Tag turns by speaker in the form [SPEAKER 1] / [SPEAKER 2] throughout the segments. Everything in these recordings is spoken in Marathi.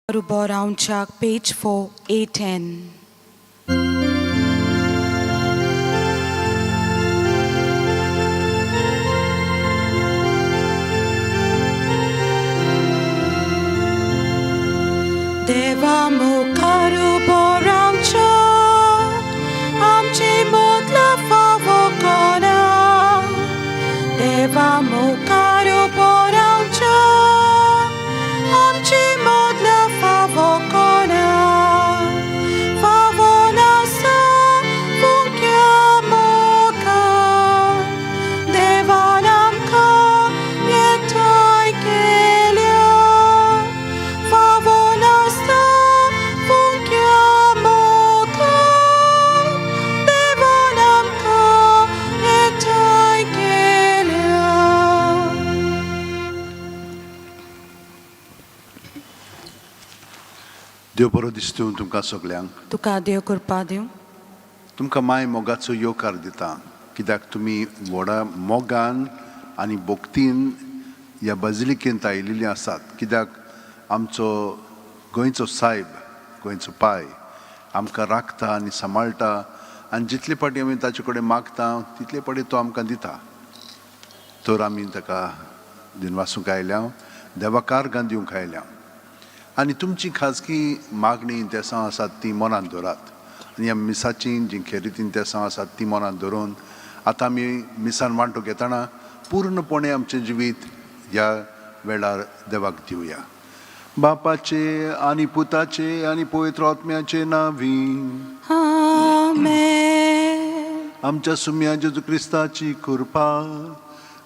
[SPEAKER 1] Baraunchak, page 4, A10. Deva mukaru baraunchak, amchi modla favokona. Deva mukaru baraunchak, amchi modla favokona. Favona sa funkiamoka, Deva namka yetai kelia. Favona sa funkiamoka, Deva namka yetai kelia.
[SPEAKER 2] देव बरो दिसता तुमकां सगल्यांक.
[SPEAKER 1] तुका देव कृपा दिवं.
[SPEAKER 2] तुमकां माय मोगाचो येवकार दिता कित्याक तुमी व्हडा मोगान आनी भोक्तीन ह्या बाजिलिकेंत आयिल्लीं आसात. कित्याक आमचो गोंयचो सायब, गोंयचो पाय आमकां राखता आनी सांबाळटा आनी जितले फाटी आमी ताचे कडेन मागता तितले फाटी तो आमकां दिता. तर आमी ताका दिनवासूंक आयल्या, देवाकार दिवंक आयल्या. आनी तुमची खाजगी मागणी इंतेसां आसात ती मनांत दवरात. आनी ह्या मिसाची जीं खेरीत इंतेसां आसात ती मनांत दवरून आतां आमी मिसान वांटो घेतना पूर्णपणे आमचें जिवीत ह्या वेळार देवाक दिवया. बापाचे आनी पुताचे आनी पवित्र आत्म्याचे नांवी.
[SPEAKER 1] आमेन.
[SPEAKER 2] आमच्या सुम्या जेजू क्रिस्ताची कृपा,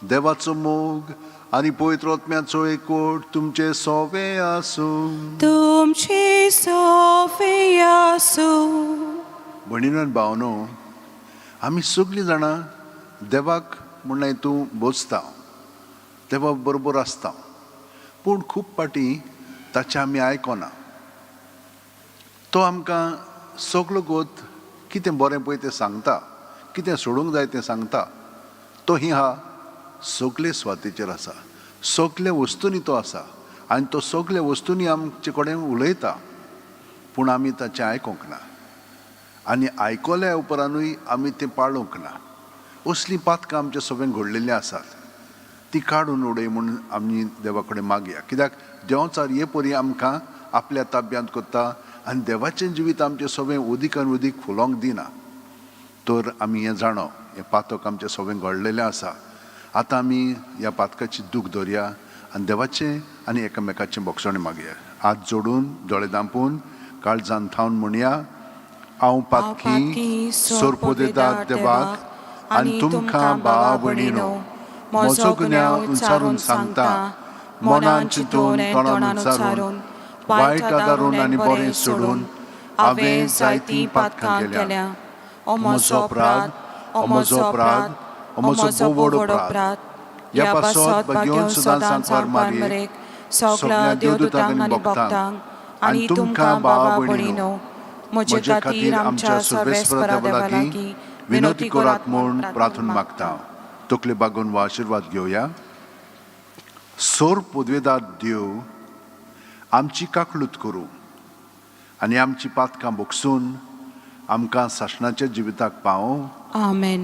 [SPEAKER 2] देवाचो मोग आनी पवित्र आत्म्याचो एकवट तुमचे सोवे आसूं.
[SPEAKER 1] तुमची सोफी आसूं.
[SPEAKER 2] भणीन आनी भावनो, आमी सगळीं जाणां देवाक म्हणून हितूं बोजता, देवा बरोबर आसता, पूण खूब फाटी ताचें आमी आयकना. तो आमकां सगळो गोत कितें बरें पळय तें सांगता, कितें सोडूंक जाय तें सांगता. तो ही हा सगळे स्वातेचेर आसा, सगळ्या वस्तूंनी तो आसा आनी तो सगळ्या वस्तूंनी आमचे कडेन उलयता, पूण आमी ताचें आयकूंक ना आनी आयकल्या उपरांतूय आमी तें पाळूंक ना. असलीं पातकां आमच्या सगळ्यांक घडलेलीं आसात. ती काडून उडय म्हणून आमी देवा कडेन मागया. कित्याक देंवचार ये परी आमकां आपल्या ताब्यांत करता आनी देवाचें जिवीत आमचें सगळें उदीकान उदीक फुलोवंक दिना. तर आमी हें जाणो, हें पातक आमचें सगळें घडलेलें आसा. आतां आमी ह्या पातकाची दूख धरया आनी देवाचें आनी एकामेकाचें बोगसणें मागया. हात जोडून, दोळे धांपून, काळजान थावन म्हणया, हांव पातकी सोरपोदेदार देवाक आनी तुमकां भावा भयणीनो, म्हजो गुन्यांव उंचारून सांगता, मनान चिंतून तोंडान उच्चारून, वायट आदारून आनी बरें सोडून हांवें जायतीं पातकां केल्या. हो म्हजो अपराध, हो म्हजो अपराध, हो म्हजो बोड अपराध. ह्या पासत घेवन सदांच सांगवार मारयेक सगळ्या देवदूतांक आनी भक्तांक आनी तुमकां भावा भयणीनो, म्हजे खातीर आमच्या सर्वेस्परा देवा लागीं विनोती करात म्हूण प्रार्थना मागता. तकले बागोवन हो आशिर्वाद घेवया. सोर पोदवेदार देव आमची काकळूत करूं आनी आमची पातकां बोगसून आमकां सासणाच्या जिविताक पावो.
[SPEAKER 1] आमेन.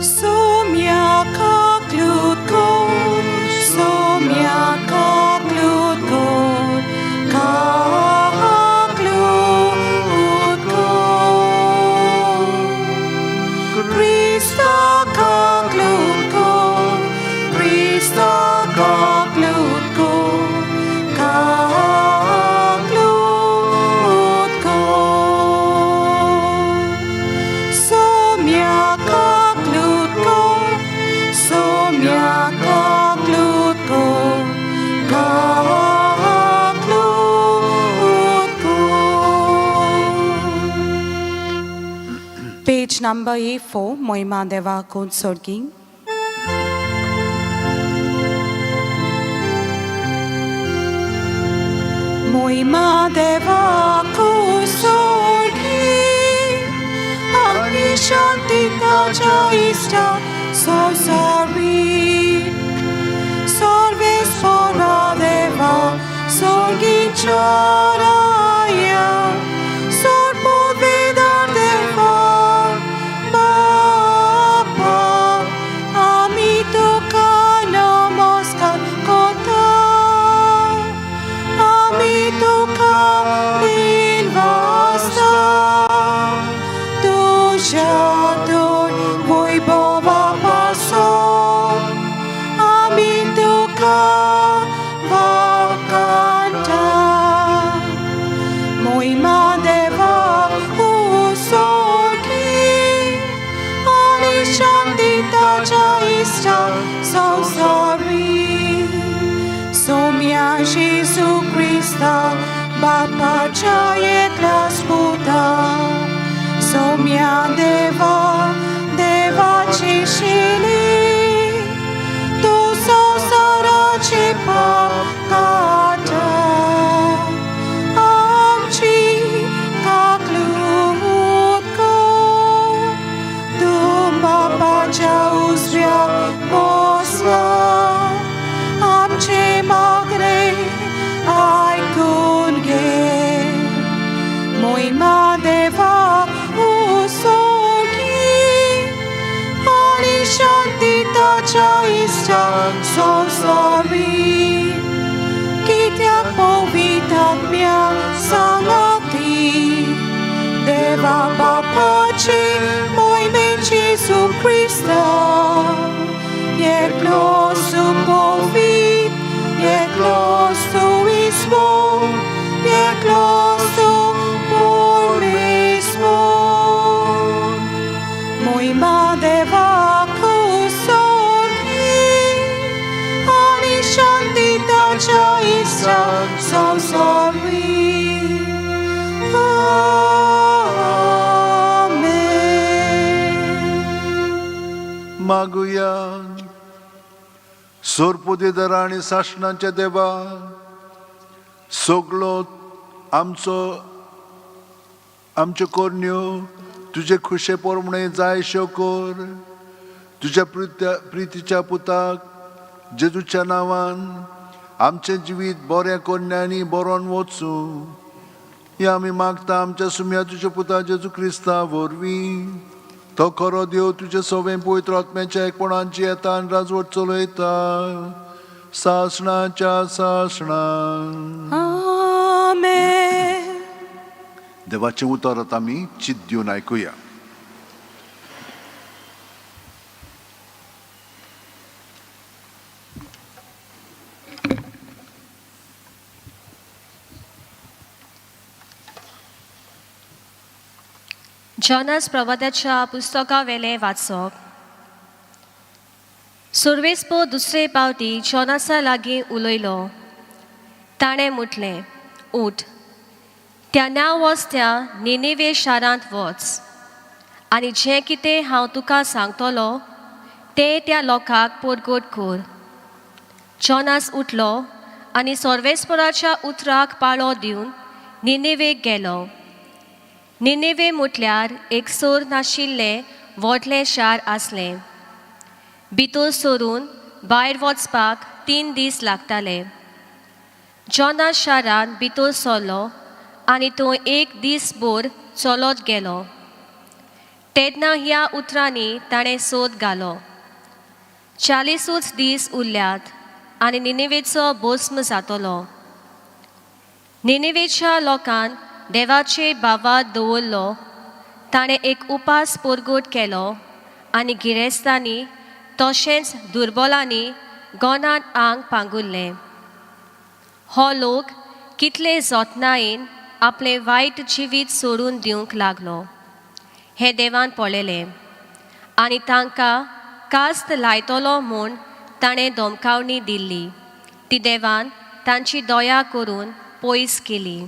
[SPEAKER 1] Somia kaklut kod, somia kaklut kod, kaklut kod. Krista kaklut kod, Krista kaklut kod, kaklut kod. Somia kaklut kod, somia kaklut kod, kaklut kod. Page number A4, Moima Deva Kod Sorgi. Moima Deva Kod Sorgi, Agni Shanti Kaja Ista so sorry. Salves para deva, sorgi choraya, sor podvedar deva, Bapa, ami to kana namaskar kota, ami to ka nilvasta, tuja dor vojbova paso. Vakanta Moima deva usorki Ali Shantita Chaista so sorry Somya Jesu Christa Bapa Chaye Klasputa Somya deva Deva Chishili Pakata Amchi Kaklutko Dumba Pacha Usvia Posla Amche Magre Ai Kunge Moima Deva Usorki Ali Shantita Chaista so sorry Povitatmya Sangati Deva Bapachi Moi men Jesu Christa Je klos su povit Je klos su ismo Je klos su pormismo Moi ma deva Chaista, so sorry. Amen.
[SPEAKER 2] मागूया सोरपोदेदार आणि शासनाच्या देवा सगळो आमच्यो कोरण्यो तुझे खुशे परमणे जायशो कर तुझ्या प्रितीच्या पुताक जेजूच्या नांवान आमचे जिवीत बऱ्या कोन्यांनी बरोवन वचूं हे आमी मागता आमच्या सुम्या तुझ्या पुता जेजू क्रिस्ता वरवीं तो खरो देव तुझे सवें पवित्र आत्म्याच्या एकपणांची येता आनी राजवट चलयता सासणाच्या सासणा
[SPEAKER 1] आमेन.
[SPEAKER 2] देवाचें उतर आतां आमी चित दिवन आयकुया.
[SPEAKER 3] जॉनस प्रवक्त्याच्या पुस्तका वेले वाचप. सुरवेस्पो दुसरे पावटी जॉनसा लागीं उलयलो. ताणें म्हटलें, उठ, त्या नांवस्त्या निनेवे शारांत वच आनी जें कितें हांव तुका सांगतलो तें त्या लोकांक परगट कर. जॉनस उठलो आनी सोर्वेस्पराच्या उतराक पाळो दिवन निनेवेक गेलो. निनेवे म्हटल्यार एक सोर नाशिल्लें व्हडलें शार आसलें. भितर सरून भायर वचपाक 3 दीस लागताले. जॉनस शारान भितर सरलो आनी तो 1 दीसभर चलत गेलो. तेन्ना ह्या उतरांनी ताणें सोद घालो. 40 दीस उरल्यात आनी निनेवेचो भस्म जातलो. निनेवेच्या लोकान देवाचे भावात दवरलो. ताणें एक उपास परगट केलो आनी गिरेस्तांनी तशेंच दुर्बलांनी गोंदान आंग पांगुल्लें. हो लोक कितले जतनायेन आपलें वायट जिवीत सोडून दिवंक लागलो हें देवान पळयलें आनी तांकां कास्त लायतलो म्हूण ताणें धमकावणी दिल्ली. ती देवान तांची दया करून पयस केली.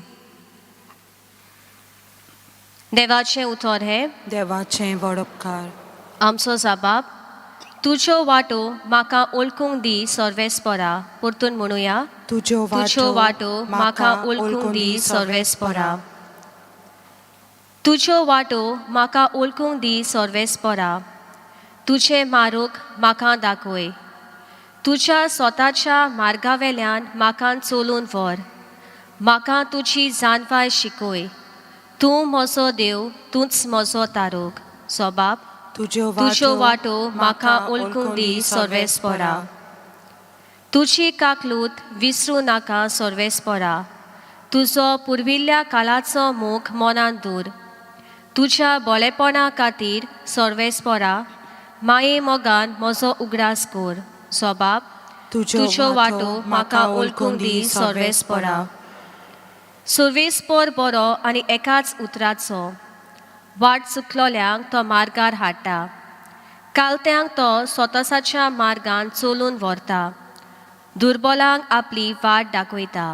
[SPEAKER 3] देवाचें उतर हें.
[SPEAKER 1] देवाचें व्हड उपकार.
[SPEAKER 3] आमचो जबाब. तुजो वाटो म्हाका ओळखूंक दी सर्वेस्परा. परतून म्हणुया. तुजो वाटो म्हाका ओळखूंक दी सर्वेस्परा. तुजो वाटो म्हाका ओळखूंक दी सर्वेस्परा. तुझे मारूक म्हाका दाखय. तुज्या स्वताच्या मार्गावेल्यान म्हाका चलून व्हर. म्हाका तुजी जानवाय शिकय. तूं म्हजो देव, तूंच म्हजो तारूक. सोबाब, तुज्यो वाटो म्हाका ओळखूंक दी सर्वेस्परा. तुजी काकलूत विसरूं नाका सर्वेस्परा. तुजो पुर्विल्ल्या काळाचो मोग मनांत दूर. तुज्या बळेपणा खातीर सर्वेस्परा माये मोगान म्हजो उगडास कर. सोबाब, तुज्यो वाटो म्हाका ओळखूंक दी सर्वेस्परा. सर्वेस्पर बरो आनी एकाच उतराचो. वाट चुकलोल्यांक तो मार्गार हाडटा. कालत्यांक तो स्वताच्या मार्गान चलून व्हरता. दुर्बलांक आपली वाट दाखयता.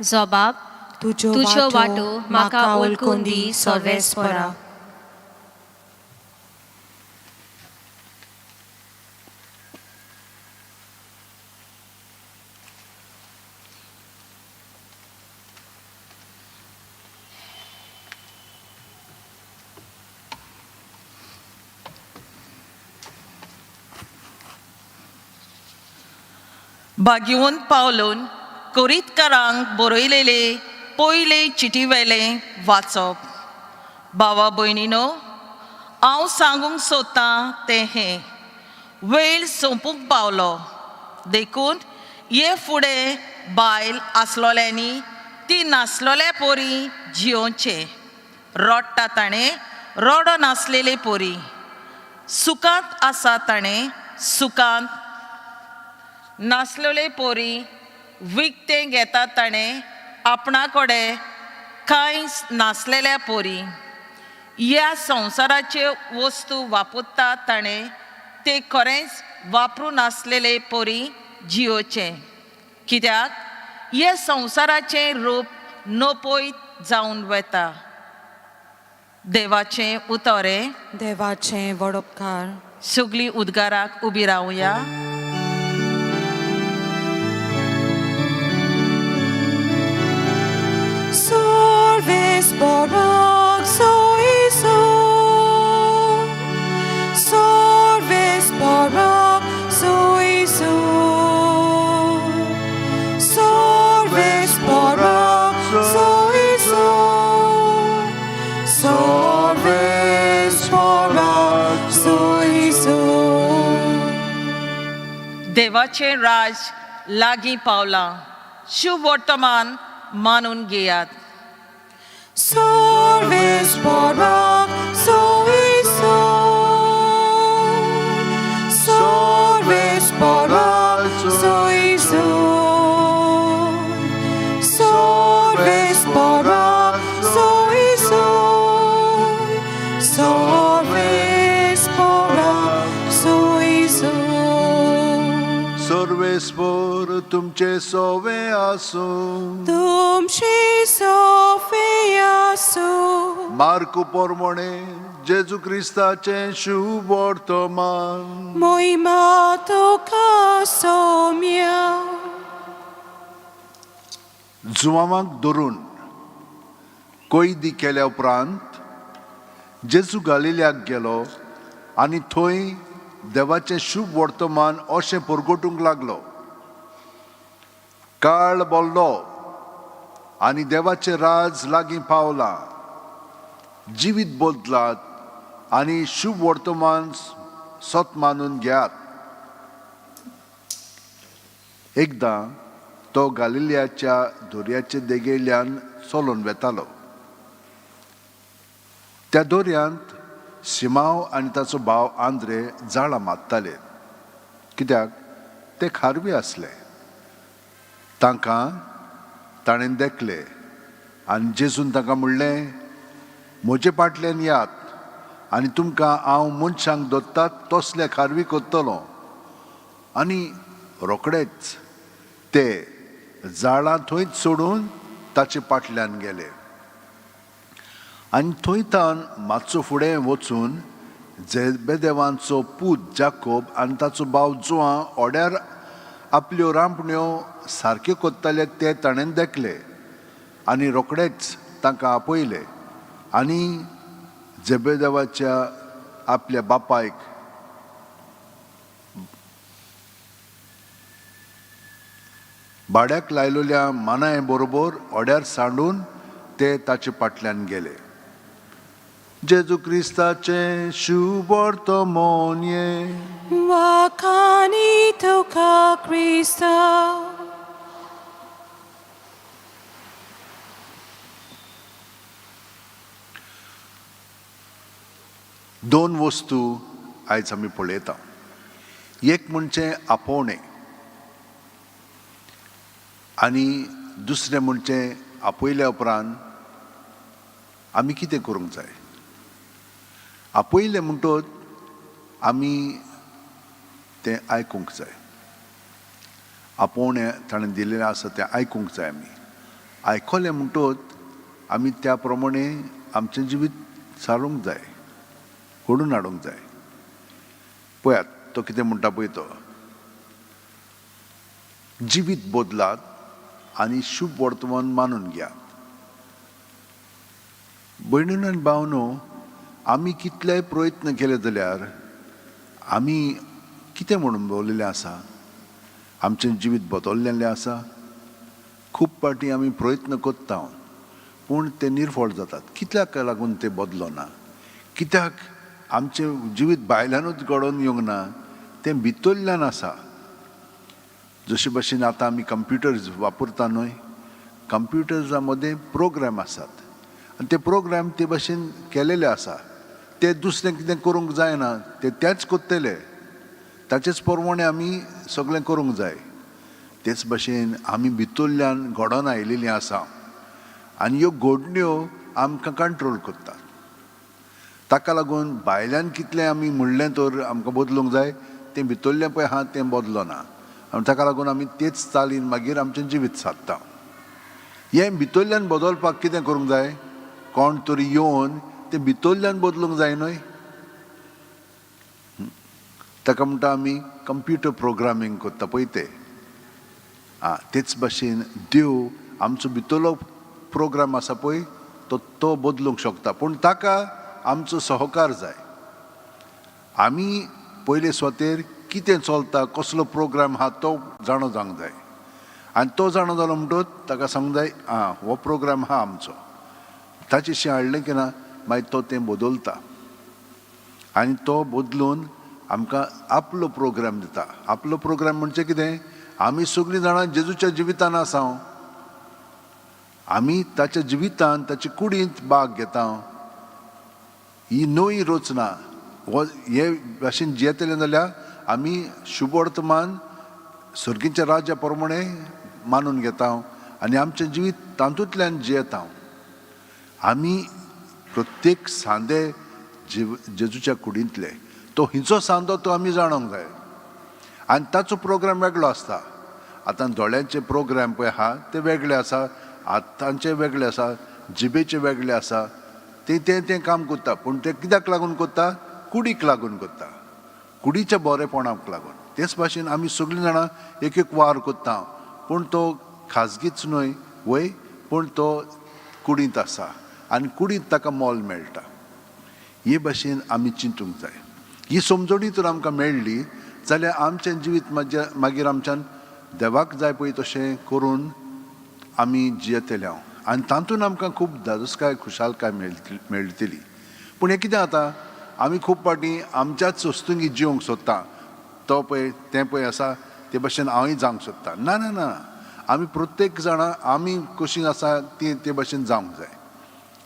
[SPEAKER 3] सोबाब, तुज्यो वाटो म्हाका ओळखूंक दी सर्वेस्परा.
[SPEAKER 4] भाग्यवंत पावलोन कोरीतकारांक बरयलेले पयले चिटीवेले वाचप. भावा भयणीनो, हांव सांगूंक सोदतां तें हें: वेळ सोंपूंक पावलो. देखून हे फुडें बायल आसलोल्यांनी ती नासलोल्या पोरी जियोचें. रडटा ताणें रडो नासलेले पोरी. सुखांत आसा ताणें सुखांत नासलेले पोरी. विकतें घेता ताणें आपणा कडेन कांयच नासलेल्या पोरी. ह्या संवसाराच्यो वस्तू वापरता ताणें ते खरेंच वापरूं नासलेले पोरी जियोचें. कित्याक हे संवसाराचें रूप नपयत जावन वता. देवाचें उतोरें.
[SPEAKER 1] देवाचें वडोपकार.
[SPEAKER 4] सगळीं उद्गाराक उबी रावया.
[SPEAKER 1] Sorvesporak soisun, sorvesporak soisun, sorvesporak soisun, sorvesporak soisun.
[SPEAKER 4] देवाचें राज लागीं पावलां. शुभ वर्तमान मानून घेयात.
[SPEAKER 1] Sorvesporak soisun, sorvesporak soisun, sorvesporak soisun, sorvesporak soisun.
[SPEAKER 2] सर्वेस्पर तुमचे सोवे आसूं.
[SPEAKER 1] तुमची सोफे आसू.
[SPEAKER 2] मार्क पोरमोणे जेजू क्रिस्ताचे शुभ वर्तमान.
[SPEAKER 1] मोहिमा तुका सोम्या.
[SPEAKER 2] जुवामाक धरून कोयदी केल्या उपरांत जेजू गालिल्याक गेलो आनी थंय देवाचें शुभ वर्तमान अशें परगटूंक लागलो. काळ बोल्लो आनी देवाचें राज लागीं पावलां. जिवीत बदलात आनी शुभ वर्तमान सत मानून घेयात. एकदां तो गालिल्याच्या दोर्याचे देगेल्यान चलोन वेतालो. त्या दोर्यांत शिमाव आनी ताचो भाव आंद्रे जाळां मारताले, कित्याक ते खारवी आसले. तांकां ताणें देखले आनी जेजून तांकां म्हणलें, म्हजे फाटल्यान यात आनी तुमकां हांव मनशांक दोत्तात तसले खारवी करतलो. आनी रोखडेच ते जाळां थंयच सोडून ताचे फाटल्यान गेले. आनी थंयतान मातसो फुडें वचून जेबेदेवांचो पूत जाकोब आनी ताचो भाव जुआं ओड्यार आपल्यो रांपण्यो सारक्यो कोत्ताले ते ताणें देखले आनी रोखडेच तांकां आपयले. आनी जेबेदेवाच्या आपल्या बापायक भाड्याक लायलोल्या मानाय बरोबर ओड्यार सांडून ते ताचे फाटल्यान गेले. जेजू क्रिस्ताचे शुभ वर्तमान ये.
[SPEAKER 1] Wakani toka Krista.
[SPEAKER 2] दोन वस्तू आयज आमी पळयता. एक म्हणजे आपोवणे आनी दुसरें म्हणजे आपयल्या उपरांत आमी कितें करूंक जाय. आपयलें म्हणटोच आमी तें आयकूंक जाय. आपोवणें ताणें दिलेलें आसा तें आयकूंक जाय. आमी आयकलें म्हणटोच आमी त्या प्रमाणे आमचें जिवीत सारूंक जाय, घडोवन हाडूंक जाय. पळयात तो कितें म्हणटा पळय तो, जिवीत बदलात आनी शुभ वर्तमान मानून घेयात. भयणीनो आनी भावनो, आमी कितलेय प्रयत्न केले जाल्यार आमी कितें म्हणून भोंवलेलें आसा, आमचें जिवीत बदललेलें आसा. खूब पाटी आमी प्रयत्न करता पूण ते निर्फळ जातात. कित्याक लागून ते बदलना, कित्याक आमचें जिवीत भायल्यानूच घडोवन येवंक ना, तें भितरल्यान आसा. जशे भशेन आतां आमी कंप्युटर्स वापरता न्हय, कंप्युटर्सा मदें प्रोग्राम आसात आनी ते प्रोग्राम ते भशेन केलेले आसा. ते दुसरें कितें करूंक जायना, ते तेच कोत्तले, ताचेच प्रमाणे आमी सगळें करूंक जाय. तेच भशेन आमी भितरल्यान घडोवन आयिल्लीं आसा आनी ह्यो घडण्यो आमकां कंट्रोल करतात. ताका लागून भायल्यान कितलें आमी म्हणलें तर आमकां बदलूंक जाय, तें भितरलें पळय आहा तें बदलना. आनी ताका लागून आमी तेच चालीन मागीर आमचें जिवीत सादता. हें भितरल्यान बदलपाक कितें करूंक जाय, कोण तरी येवन तें भितरल्यान बदलूंक जाय न्हय. ताका म्हणटा आमी कंप्युटर प्रोग्रामींग करता पळय तें. तेच भशेन देव आमचो भितरलो प्रोग्राम आसा पळय तो बदलूंक शकता, पूण ताका आमचो सहकार जाय. आमी पयले स्वतेर कितें चलता, कसलो प्रोग्राम आहा तो जाणो जावंक जाय. आनी तो जाणो जालो म्हणटच ताका सांगूंक जाय हो प्रोग्राम आहा आमचो. ताचेशी हाडलें की ना मागीर तो तें बदलता आनी तो बदलून आमकां आपलो प्रोग्राम दिता. आपलो प्रोग्राम म्हणजे कितें, आमी सगळीं जाणां जेजूच्या जिवितान आसा. आमी ताच्या जिवितान ताचे कुडींत भाग घेता. ही नवी रचना हे भाशेन जियेतलें जाल्यार आमी शुभ वर्तमान सर्गीच्या राज्या प्रमाणे मानून घेता आनी आमचें जिवीत तातूंतल्यान जियेता. आमी प्रत्येक सांदे जेजूच्या कुडींतले तो हिचो सांदो तो आमी जाणोंक जाय. आनी ताचो प्रोग्राम वेगळो आसता. आतां दोळ्यांचे प्रोग्राम पळय आहा ते वेगळे आसा, हातांचे वेगळे आसा, जिबेचे वेगळे आसा. तें काम करता, पूण ते कित्याक लागून करता, कुडीक लागून करता, कुडीच्या बरेपणाक लागून. तेच भाशेन आमी सगळीं जाणां एक एक वार करता, पूण तो खाजगीच न्हय वय, पूण तो कुडींत आसा आनी कुडींत ताका मोल मेळटा. हे भाशेन आमी चिंतूंक जाय. ही समजणी तर आमकां मेळ्ळी जाल्यार आमचें जिवीत मागीर आमच्यान देवाक जाय पळय तशें करून आमी जियेतले आनी तातूंत आमकां खूब धादोसकाय खुशालकाय मेळटली. पूण हें कितें जाता, आमी खूब फावटी आमच्याच वस्तूंगी जिवंक सोदता. तो पळय तें पळय आसा ते भाशेन हांवूय जावंक सोदता. ना ना ना, आमी प्रत्येक जाणां आमी कशीं आसा ते भाशेन जावंक जाय.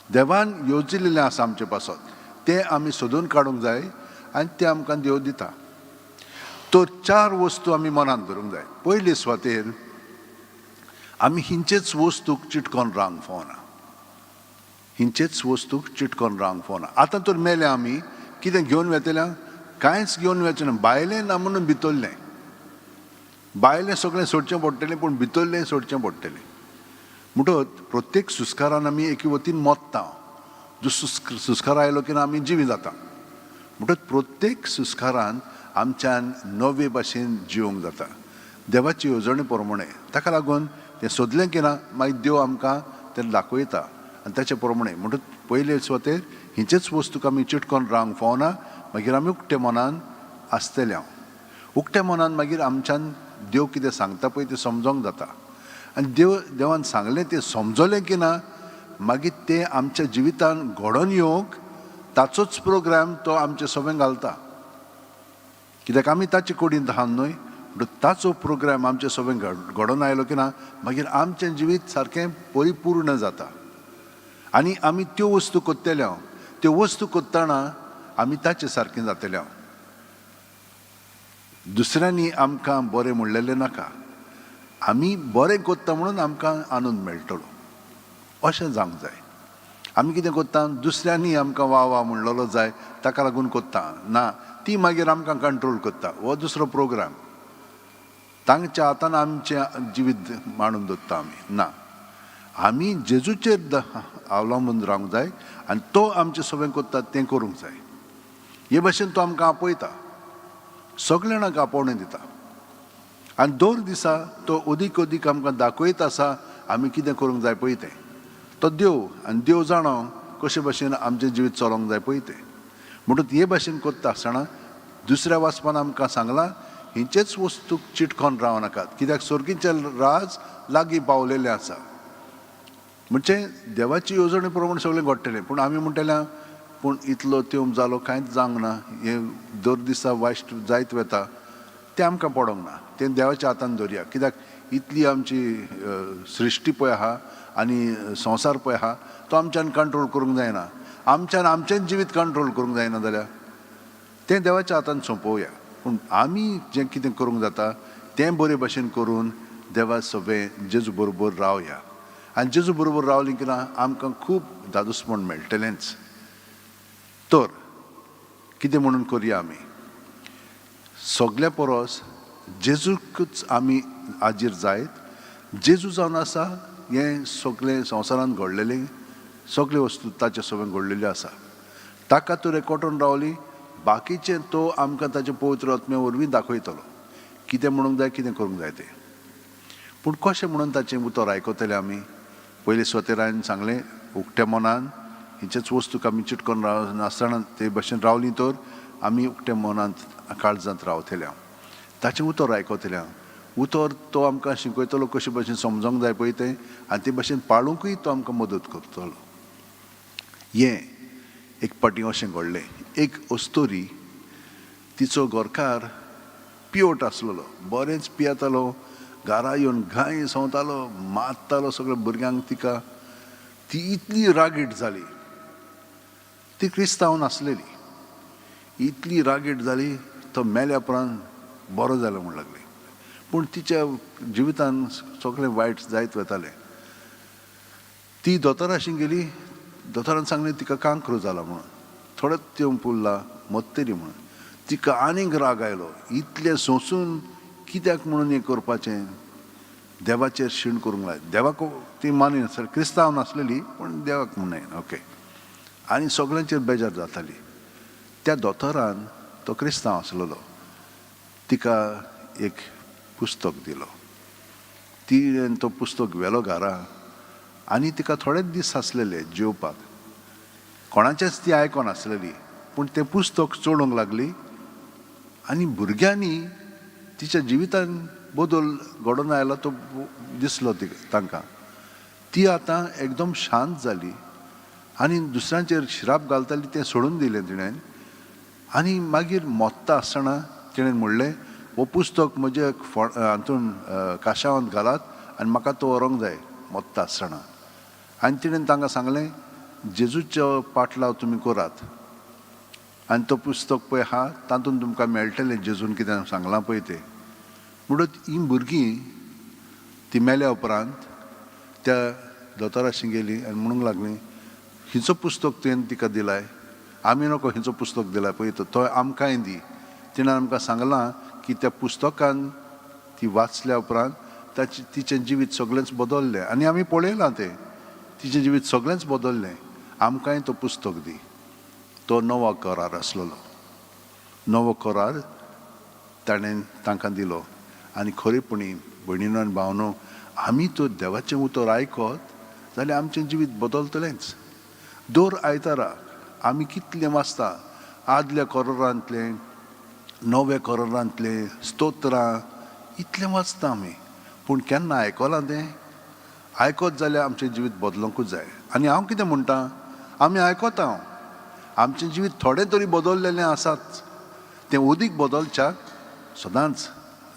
[SPEAKER 2] देवान येवजिल्लें आसा आमचे पासत, तें आमी सोदून काडूंक जाय आनी तें आमकां देव दिता. तो 4 वस्तू आमी मनांत धरूंक जाय. पयले सुवातेर आमी हिंचेच वस्तूक चिटकोन रावंक फावना. हिंचेच वस्तूक चिटकोन रावंक फावना. आतां तर मेले आमी कितें घेवन वेतल्या, कांयच घेवन वचचें ना. भायलें ना म्हणून भितरलें. भायलें सगळें सोडचें पडटलें पूण भितरलें सोडचें पडटलें. म्हणटच प्रत्येक सुस्कारान आमी एके वतीन मोत्ता. जो सुस्कार आयलो की ना आमी जिवी जाता. म्हणटच प्रत्येक सुस्कारान आमच्यान नवे भाशेन जिवंक जाता देवाची येवजणे प्रमाणे. ताका लागून तें सोदलें की ना मागीर देव आमकां तें दाखयता आनी ताचे प्रमाणे. म्हणटच पयले सुवातेर हिंचेच वस्तूक आमी चिटकोन रावंक फावना. मागीर आमी उक्ते मनान आसतले. उक्त्या मनान मागीर आमच्यान देव कितें सांगता पळय तें समजोंक जाता. आनी देवान सांगलें तें समजलें की ना मागीर तें आमच्या जिवितान घडोवन येवंक ताचोच प्रोग्राम तो आमचे सगळें घालता. कित्याक आमी ताचे कुडींत आहात न्हय, ताचो प्रोग्राम आमचे सगळें घडोवन आयलो की ना मागीर आमचें जिवीत सारकें परिपूर्ण जाता. आनी आमी त्यो वस्तू कोत्तेल्यो, त्यो वस्तू कोत्ताना आमी ताचे सारकें जातल्यो. दुसऱ्यांनी आमकां बरें म्हणलेलें नाका, आमी बरें कोत्ता म्हणून आमकां आनंद मेळटलो अशें जावंक जाय. आमी कितें कोत्ता, दुसऱ्यांनी आमकां वा वा म्हणलेलो जाय ताका लागून कोत्ता ना, ती मागीर आमकां कंट्रोल कोत्ता. हो दुसरो प्रोग्राम. तांच्या हातान आमचें जिवीत मांडून दवरता आमी ना. आमी जेजूचेर अवलंबून रावंक जाय आनी तो आमचें सगळें कोत्ता तें करूंक जाय. हे भाशेन तो आमकां आपयता, सगळ्या जाणांक आपोवणें दिता. आनी दर दिसा तो अदीक अदीक आमकां दाखयत आसा आमी कितें करूंक जाय पळय तें. तो देव आनी देव जाणो कशे भाशेन आमचें जिवीत चलोवंक जाय पळय तें. म्हणून हे भाशेन कोत्ता आसतना दुसऱ्या वाचपान आमकां सांगलां हिंचेच वस्तूक चिटकोन रावनाकात, कित्याक सर्गीचें राज लागीं पावलेलें आसा. म्हणजे देवाची येवजणे प्रमाण सगळें घडटलें. पूण आमी म्हणटलें पूण इतलो तेंप जालो कांयच जावंक ना, हें दर दिसा वायट जायत वता, तें आमकां पडोंक ना. तें देवाच्या हातान दवरया. कित्याक इतली आमची सृश्टी पळय आहा आनी संवसार पळय आहा तो आमच्यान कंट्रोल करूंक जायना. आमच्यान आमचेंच जिवीत कंट्रोल करूंक जायना जाल्यार तें देवाच्या हातान सोंपोवया. पूण आमी जें कितें करूंक जाता तें बरे भाशेन करून देवा सगळें जेजू बरोबर रावया. आनी जेजू बरोबर रावलीं की ना आमकां खूब दादूसपण मेळटलेंच. तर कितें म्हणून करया आमी, सगल्या परस जेजूकच आमी आजीर जायत. जेजू जावन आसा हें सगळें संवसारांत घडलेलें सगळे वस्तू ताचे सगळें घडलेल्यो आसा. ताका तूं रेकॉर्डून रावली बाकीचें तो आमकां ताचे पवित्र आत्म्या वरवीं दाखयतलो कितें म्हणूंक जाय, कितें करूंक जाय तें. पूण कशें म्हणून ताचें उतर आयकतले आमी. पयलीं स्वतेर हांवें सांगलें उक्त्या मनान हिंचेच वस्तूक आमी चिटकोन नासतना ते भाशेन रावलीं तर आमी उक्त्या मनांत काळजांत रावतले. ताचें उतर आयकतले. उतर तो आमकां शिकयतलो कशे भाशेन समजोंक जाय पळय तें आनी ते भाशेन पाळूंकूय तो आमकां मदत करतलो. हें एक पाटी अशें घडलें. एक अस्तोरी, तिचो घरकार पिवट आसलेलो, बरेंच पियेतालो, घरा येवन घाय सवतालो, मारतालो सगळ्या भुरग्यांक. तिका ती इतली रागीट जाली. ती क्रिस्तांव नासलेली, इतली रागीट जाली तो मेल्या उपरांत बरो जालो म्हण लागली. पूण तिच्या जिवितान सगळें वायट जायत वतालें. ती दोतोराशी गेली, दोतोरान सांगलें तिका कांकरो जाला म्हणून, थोडोच तेंप उरला मत्तरी म्हणून. तिका आनीक राग आयलो. इतलें सोंसून कित्याक म्हणून हें करपाचें, देवाचेर शीण करूंक लाय. देवाक ती मानिनासली, क्रिस्तांव नासलेली पूण देवाक म्हणून ओके. आनी सगळ्यांचेर बेजार जाताली. त्या दोतोरान, तो क्रिस्तांव आसलेलो, तिका एक पुस्तक दिलो. तिणें तो पुस्तक व्हेलो घरा आनी तिका थोडेच दीस आसलेले जेवपाक. कोणाचेंच ती आयकोन आसलेली पूण तें पुस्तक चोडूंक लागली आनी भुरग्यांनी तिच्या जिवितान बदल घडोवन आयलो तो दिसलो तांकां. ती आतां एकदम शांत जाली आनी दुसऱ्यांचेर श्राप घालताली तें सोडून दिलें तिणें. आनी मागीर मोत्ता आसतना तिणें म्हणलें हो पुस्तक म्हज्या हातून काशावांत घालात आनी म्हाका तो व्हरोंक जाय मोत्ता आसतना. आनी तिणें तांकां सांगलें जेजूचो पाटलाव तुमी करात आनी तो पुस्तक पळय आहा तातूंत तुमकां मेळटलें जेजून कितें सांगलां पळय तें. म्हणून हीं भुरगीं ती मेल्या उपरांत त्या दोतोराशी गेली आनी म्हणूंक लागलीं हिचो पुस्तक तुवें तिका दिलाय, आमी नको हिचो पुस्तक दिलाय पळय तो आमकांय दी. तिणें आमकां सांगलां की त्या पुस्तकान ती वाचल्या उपरांत तिचें जिवीत सगळेंच बदललें आनी आमी पळयलां तें. तिचें जिवीत सगळेंच बदललें. आमकांय तो पुस्तक दी. तो नवो करार आसलेलो. नवो करार ताणें तांकां दिलो. आनी खरेपणी भयणीनो आनी भावनो, आमी तो देवाचें उतर आयकत जाल्यार आमचें जिवीत बदलतलेंच. दर आयतारा आमी कितलें वाचता, आदल्या करारांतलें, नव्या करारांतलें स्तोत्रां इतलें वाचता आमी. पूण केन्ना आयकलां तें आयकत जाल्यार आमचें जिवीत बदलूंकूच जाय. आनी हांव कितें म्हणटा, आमी आयकता आमचें जिवीत थोडें तरी बदललेलें आसाच. तें उदीक बदलच्याक सदांच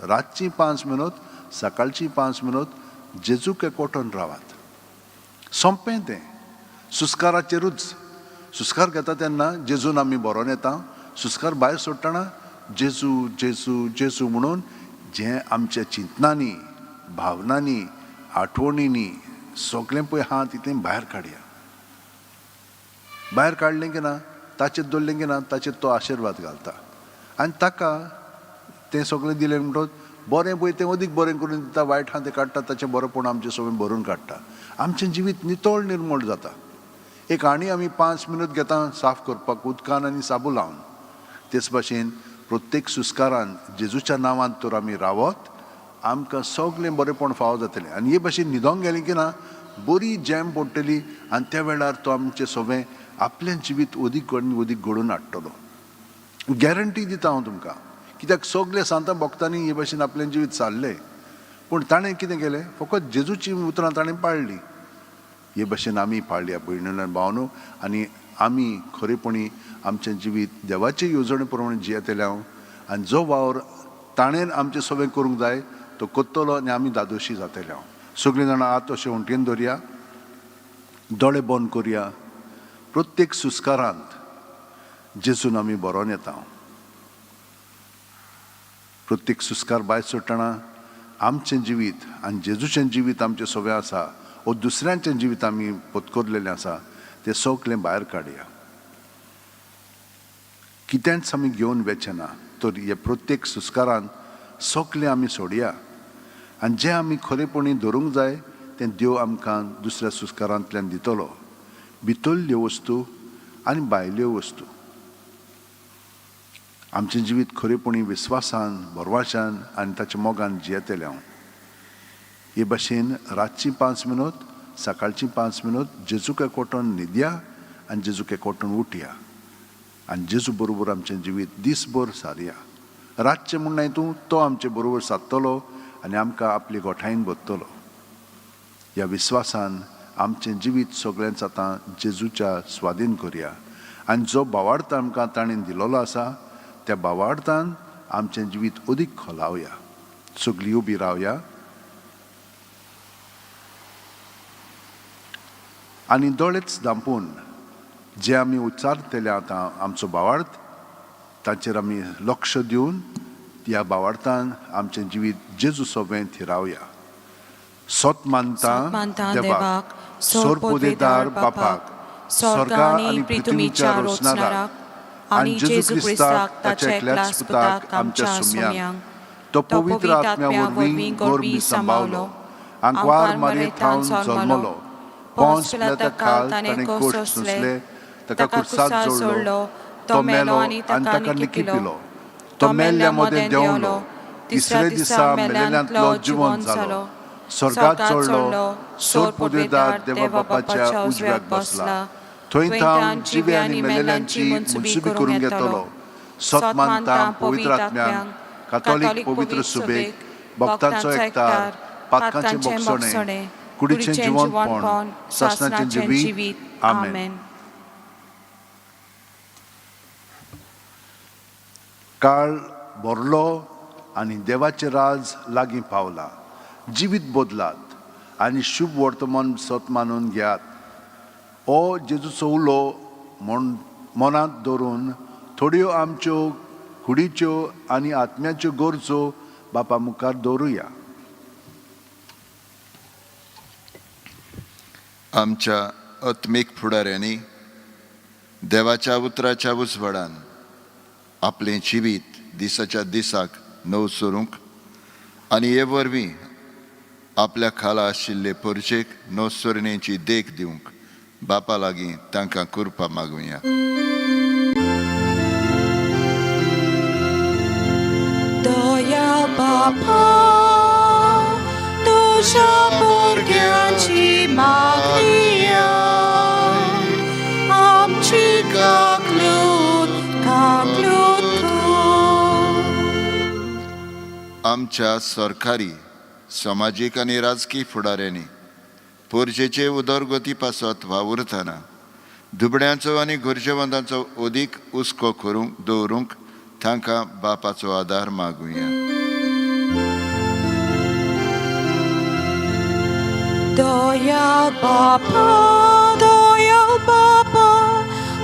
[SPEAKER 2] रातची 5 मिनट, सकाळची 5 मिनट जेजूक एकवटून रावात. सोंपें तें. सुस्काराचेरूच सुस्कार घेता तेन्ना जेजून आमी बरोवन येता. सुस्कार भायर सोडटना जेजू जेजू जेजू म्हणून जें आमच्या चिंतनांनी, भावनांनी, आठवणींनी सगळें पळय आहा तितलें भायर काडया. भायर काडलें की ना, ताचेर दवरलें की ना, ताचेर तो आशिर्वाद घालता. आनी ताका तें सगळें दिलें म्हणटच बरें पळय तें अदीक बरें करून दिता, वायट आहा तें काडटा, ताचें बरेंपण आमचें सगळें भरून काडटा. आमचें जिवीत नितळ निर्मळ जाता. एक आनी आमी 5 मिनट घेता साफ करपाक उदकान आनी साबू लावन. तेच भाशेन प्रत्येक सुस्कारान जेजूच्या नांवांत तर आमी रावत, आमकां सगळें बरेंपण फावो जातलें. आनी हे भाशेन न्हिदोंक गेलीं की ना बरी जॅम पडटली आनी त्या वेळार तो आमचें सगळें आपलें जिवीत अदीक आनी अदीक घडोवन हाडटलो. गॅरंटी दिता हांव तुमकां. कित्याक सगळे सांता भक्तांनी हे भाशेन आपलें जिवीत चाललें. पूण ताणें कितें केलें, फकत जेजूची उतरां ताणें पाळलीं. हे भाशेन आमी पाळया भयणीं आनी भावनो. आनी आमी खरेपणी आमचें जिवीत देवाचे येवजणे प्रमाणे जियेतले हांव. आनी जो वावर ताणें आमचें सगळें करूंक जाय तो कोत्तलो आनी आमी दादोशी जातले हांव. सगळीं जाणां आत अशें वणटीन दवरया, दोळे बंद करया. प्रत्येक सुस्कारांत जेजून आमी बरोवन येता. प्रत्येक सुस्कार भायर सोडटना आमचें जिवीत आनी जेजूचें जिवीत आमचें सगळें आसा, वो दुसऱ्यांचें जिवीत आमी पत्करलेलें आसा, तें सगळें भायर काडया. कितेंच आमी घेवन वेचे ना, तर हे प्रत्येक सुस्कारान सगळें आमी सोडया. आनी जें आमी खरेपणी धरूंक जाय तें देव आमकां दुसऱ्या सुस्कारांतल्यान दितलो. भितरल्यो वस्तू आनी भायल्यो वस्तू. आमचें जिवीत खरेपणी विस्वासान, भरवशान आनी ताच्या मोगान जियेतलें हांव. हे भाशेन रातची 5 मिनट, सकाळची 5 मिनट जेजूक एकवटून न्हिदया आनी जेजूक एकवटून उठया. आनी जेजू बरोबर आमचें जिवीत दिसभर सारया. रातचें म्हूण हितून तो आमचे बरोबर सादतलो आनी आमकां आपली गोठायेन बसतलो. ह्या विस्वासान आमचें जिवीत सगळेंच आतां जेजूच्या स्वाधीन करया. आनी जो भावार्थ आमकां ताणें दिलोलो आसा त्या भावार्थान आमचें जिवीत अदीक खोलावया. सगळीं उबी रावया. आनी दोळेच धांपून जे आमी उच्चारतले आतां आमचो भावार्थ ताचेर आमी लक्ष दिवन ह्या भावार्थान आमचें जिवीत जेजू सोबें थिरावया. सोत मानता देवाक, सोरपोदेदार बापाक, स्वर्गा आनी पृथ्वीच्या रोचणाराक आनी जेजू क्रिस्ताक ताच्या एकल्याच पुताक आमच्या सुमयांक, तो पवित्र आत्म्या वरवीं गोरबी सांबावलो, आंकवार मारयेंत जल्मलो, पोंस पिलाता खाल ताणें कोस सोंसले, ताका क्रुसार जोडलो, तो मेलो आनी ताका निकिपिलो, तो मेल्ल्या मोदें देंवलो, तिसऱ्या दिसा मेल्ल्यांतलो जिवंत जालो, स्वर्गात चडलो, सोरपोदेदार देवा बापाच्या उजव्याक बसला, थंय तां जिवे आनी मेल्ल्यांची मनसुबी करून घेतलो. सोत मानता पवित्र आत्म्यांक, कातोलीक पवित्र सुबेक, भक्तांचो एकठार, पातकांचें मोगसणें, कुडीचें जिवंतपण, सासणाचें जिवीत. आमेन. काळ भरलो आनी देवाचें राज लागीं पावलां. जिवीत बदलात आनी शुभ वर्तमान सत मानून घेयात. हो जेजूचो उलो मनांत दवरून थोड्यो आमच्यो कुडीच्यो आनी आत्म्याच्यो गरजो बापा मुखार दवरुया.
[SPEAKER 5] आमच्या आत्मीक फुडाऱ्यांनी देवाच्या उतराच्या उजवाडान आपलें जिवीत दिसाच्या दिसाक नव सोरूंक आनी हे वरवीं आपल्या खाला आशिल्ले परजेक नव सोरण्याची देख दिवंक बापा लागीं तांकां कृपा मागुया.
[SPEAKER 1] दया बापा तुझ्या भुरग्यांची मागणिया आमची काकलूत
[SPEAKER 5] आमच्या सरकारी सामाजीक आनी राजकी फुडाऱ्यांनी पोरचेचे उदरगती पासत वावुरतना दुबड्यांचो आनी गरजेवंतांचो अदीक हुस्को करूंक दवरूंक तांकां बापाचो आदार मागुया.
[SPEAKER 1] Dayal Baba,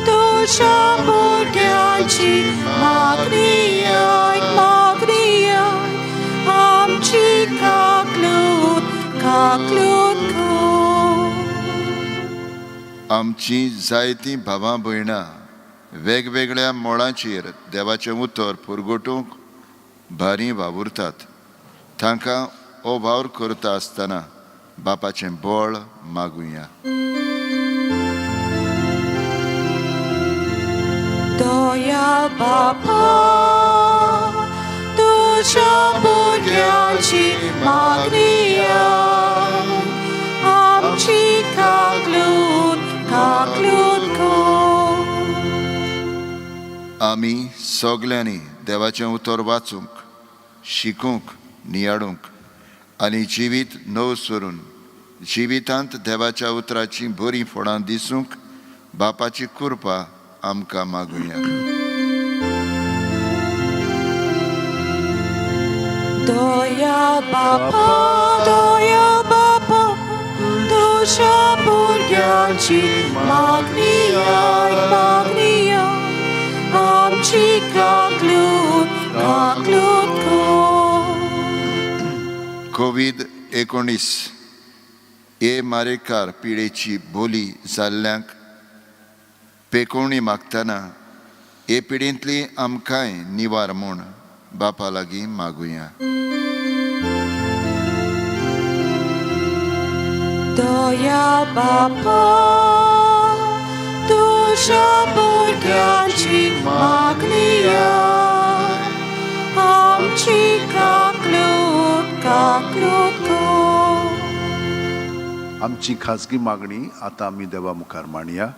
[SPEAKER 1] तुझ्या भुरग्यांची मागणी आमची काकलूत कर.
[SPEAKER 5] आमची जायतीं भावां भयणां वेगवेगळ्या मोळांचेर देवाचें उतर पुरगोटूंक भारी वावुरतात. तांकां हो वावर करता आसतना बापाचें बळ मागुया.
[SPEAKER 1] Dayal Baba, तुझ्या भुरग्यांची मागणी आमची काकलूत कर.
[SPEAKER 5] आमी सगल्यांनी देवाचें उतर वाचूंक शिकूंक नियाडूंक आनी जिवीत नव सरून जिवितांत देवाच्या उतराची बरी फळां दिसूंक बापाची कृपा आमकां मागुया.
[SPEAKER 1] Dayal Baba, तुझ्या भुरग्यांची मागणी आमची काकलूत कर.
[SPEAKER 5] COVID-19 हे मारेकार पिडेची बोली जाल्ल्यांक पेकोवणी मागतना हे पिडेंतली आमकांय निवार म्हूण बापा लागीं मागुया.
[SPEAKER 1] Dayal Baba, तुझ्या भुरग्यांची मागणी आमची काकलूत कर.
[SPEAKER 2] आमची खाजगी मागणी आता आम्ही देवा मुखार मांडया.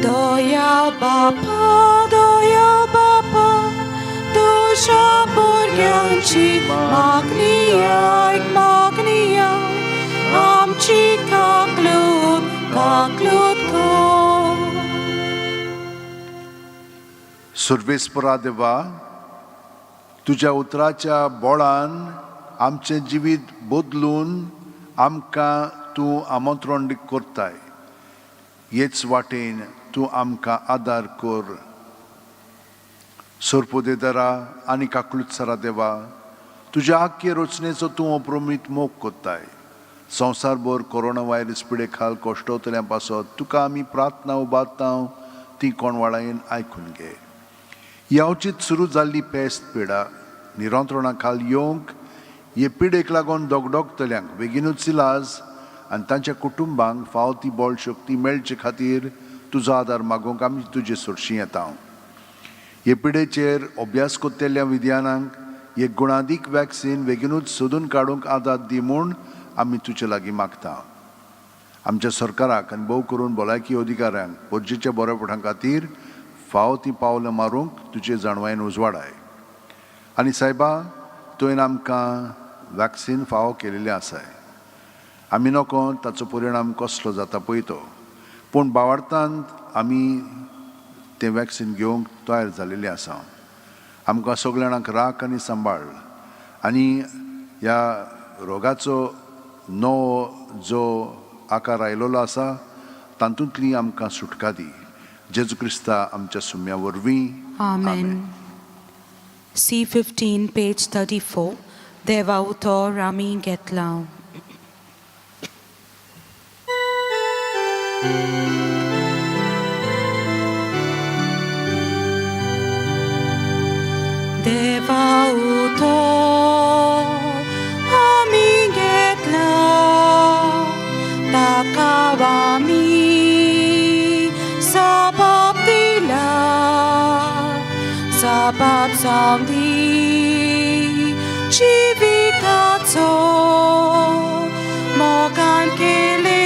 [SPEAKER 1] Dayal Baba, तुझ्या भुरग्यांची मागणी आमची काकलूत कर.
[SPEAKER 2] सर्वेस्परा देवा, तुझ्या उतराच्या बोळान आमचें जिवीत बदलून आमकां तूं आमंत्रण करताय. हेच वाटेन तूं आमकां आदार कर. सोरपोदेदारा आनी काकलुतसरा देवा, तुज्या आख्खे रचनेचो तूं अप्रमीत मोग कोत्ताय. संवसारभर कोरोना व्हायरस पिडे खाल कोश्टवतल्यां पासत तुका आमी प्रार्थना उबारतांव ती कोणवाळायेन आयकून घे. यावचीत सुरू जाल्ली पेस्त पिडा निरंत्रणा खाल येवंक हे पिडेक लागून दोगदोगतल्यांक बेगीनूच इलाज आनी तांच्या कुटुंबांक फावो ती बळ शक्ती मेळचे खातीर तुजो आदार मागूंक आमी तुजे सोडशी येता. हे पिडेचेर अभ्यास कोत्तेल्या विद्यानांक हे गुणादीक वॅक्सीन बेगीनूच सोदून काडूंक आदार दी म्हूण आमी तुजे लागीं मागता. आमच्या सरकाराक आनी भोव करून भलायकी अधिकाऱ्यांक पोरजेच्या बरेपणा खातीर फावो ती पावलां मारूंक तुजे जाणवायेन उजवाडाय. आनी सायबा, तुवें आमकां वॅक्सीन फावो केलेलें आसाय. आमी नोको ताचो परिणाम कसलो जाता पळय तो, पूण भावार्थांत आमी तें वॅक्सीन घेवंक तयार जालेलीं आसा. आमकां सगळ्यांक राख आनी सांबाळ आनी ह्या रोगाचो नवो जो आकार आयिल्लो आसा तातूंतली आमकां सुटका दी. जेजू क्रिस्ता आमच्या सुम्या वरवीं.
[SPEAKER 1] Amen. C15, page 34. देवा उतर आमी घेतला. देवा उतर आमी घेतला. ताका आमी sabab दिला. sabab जावन दी जिविताचो मोगान केले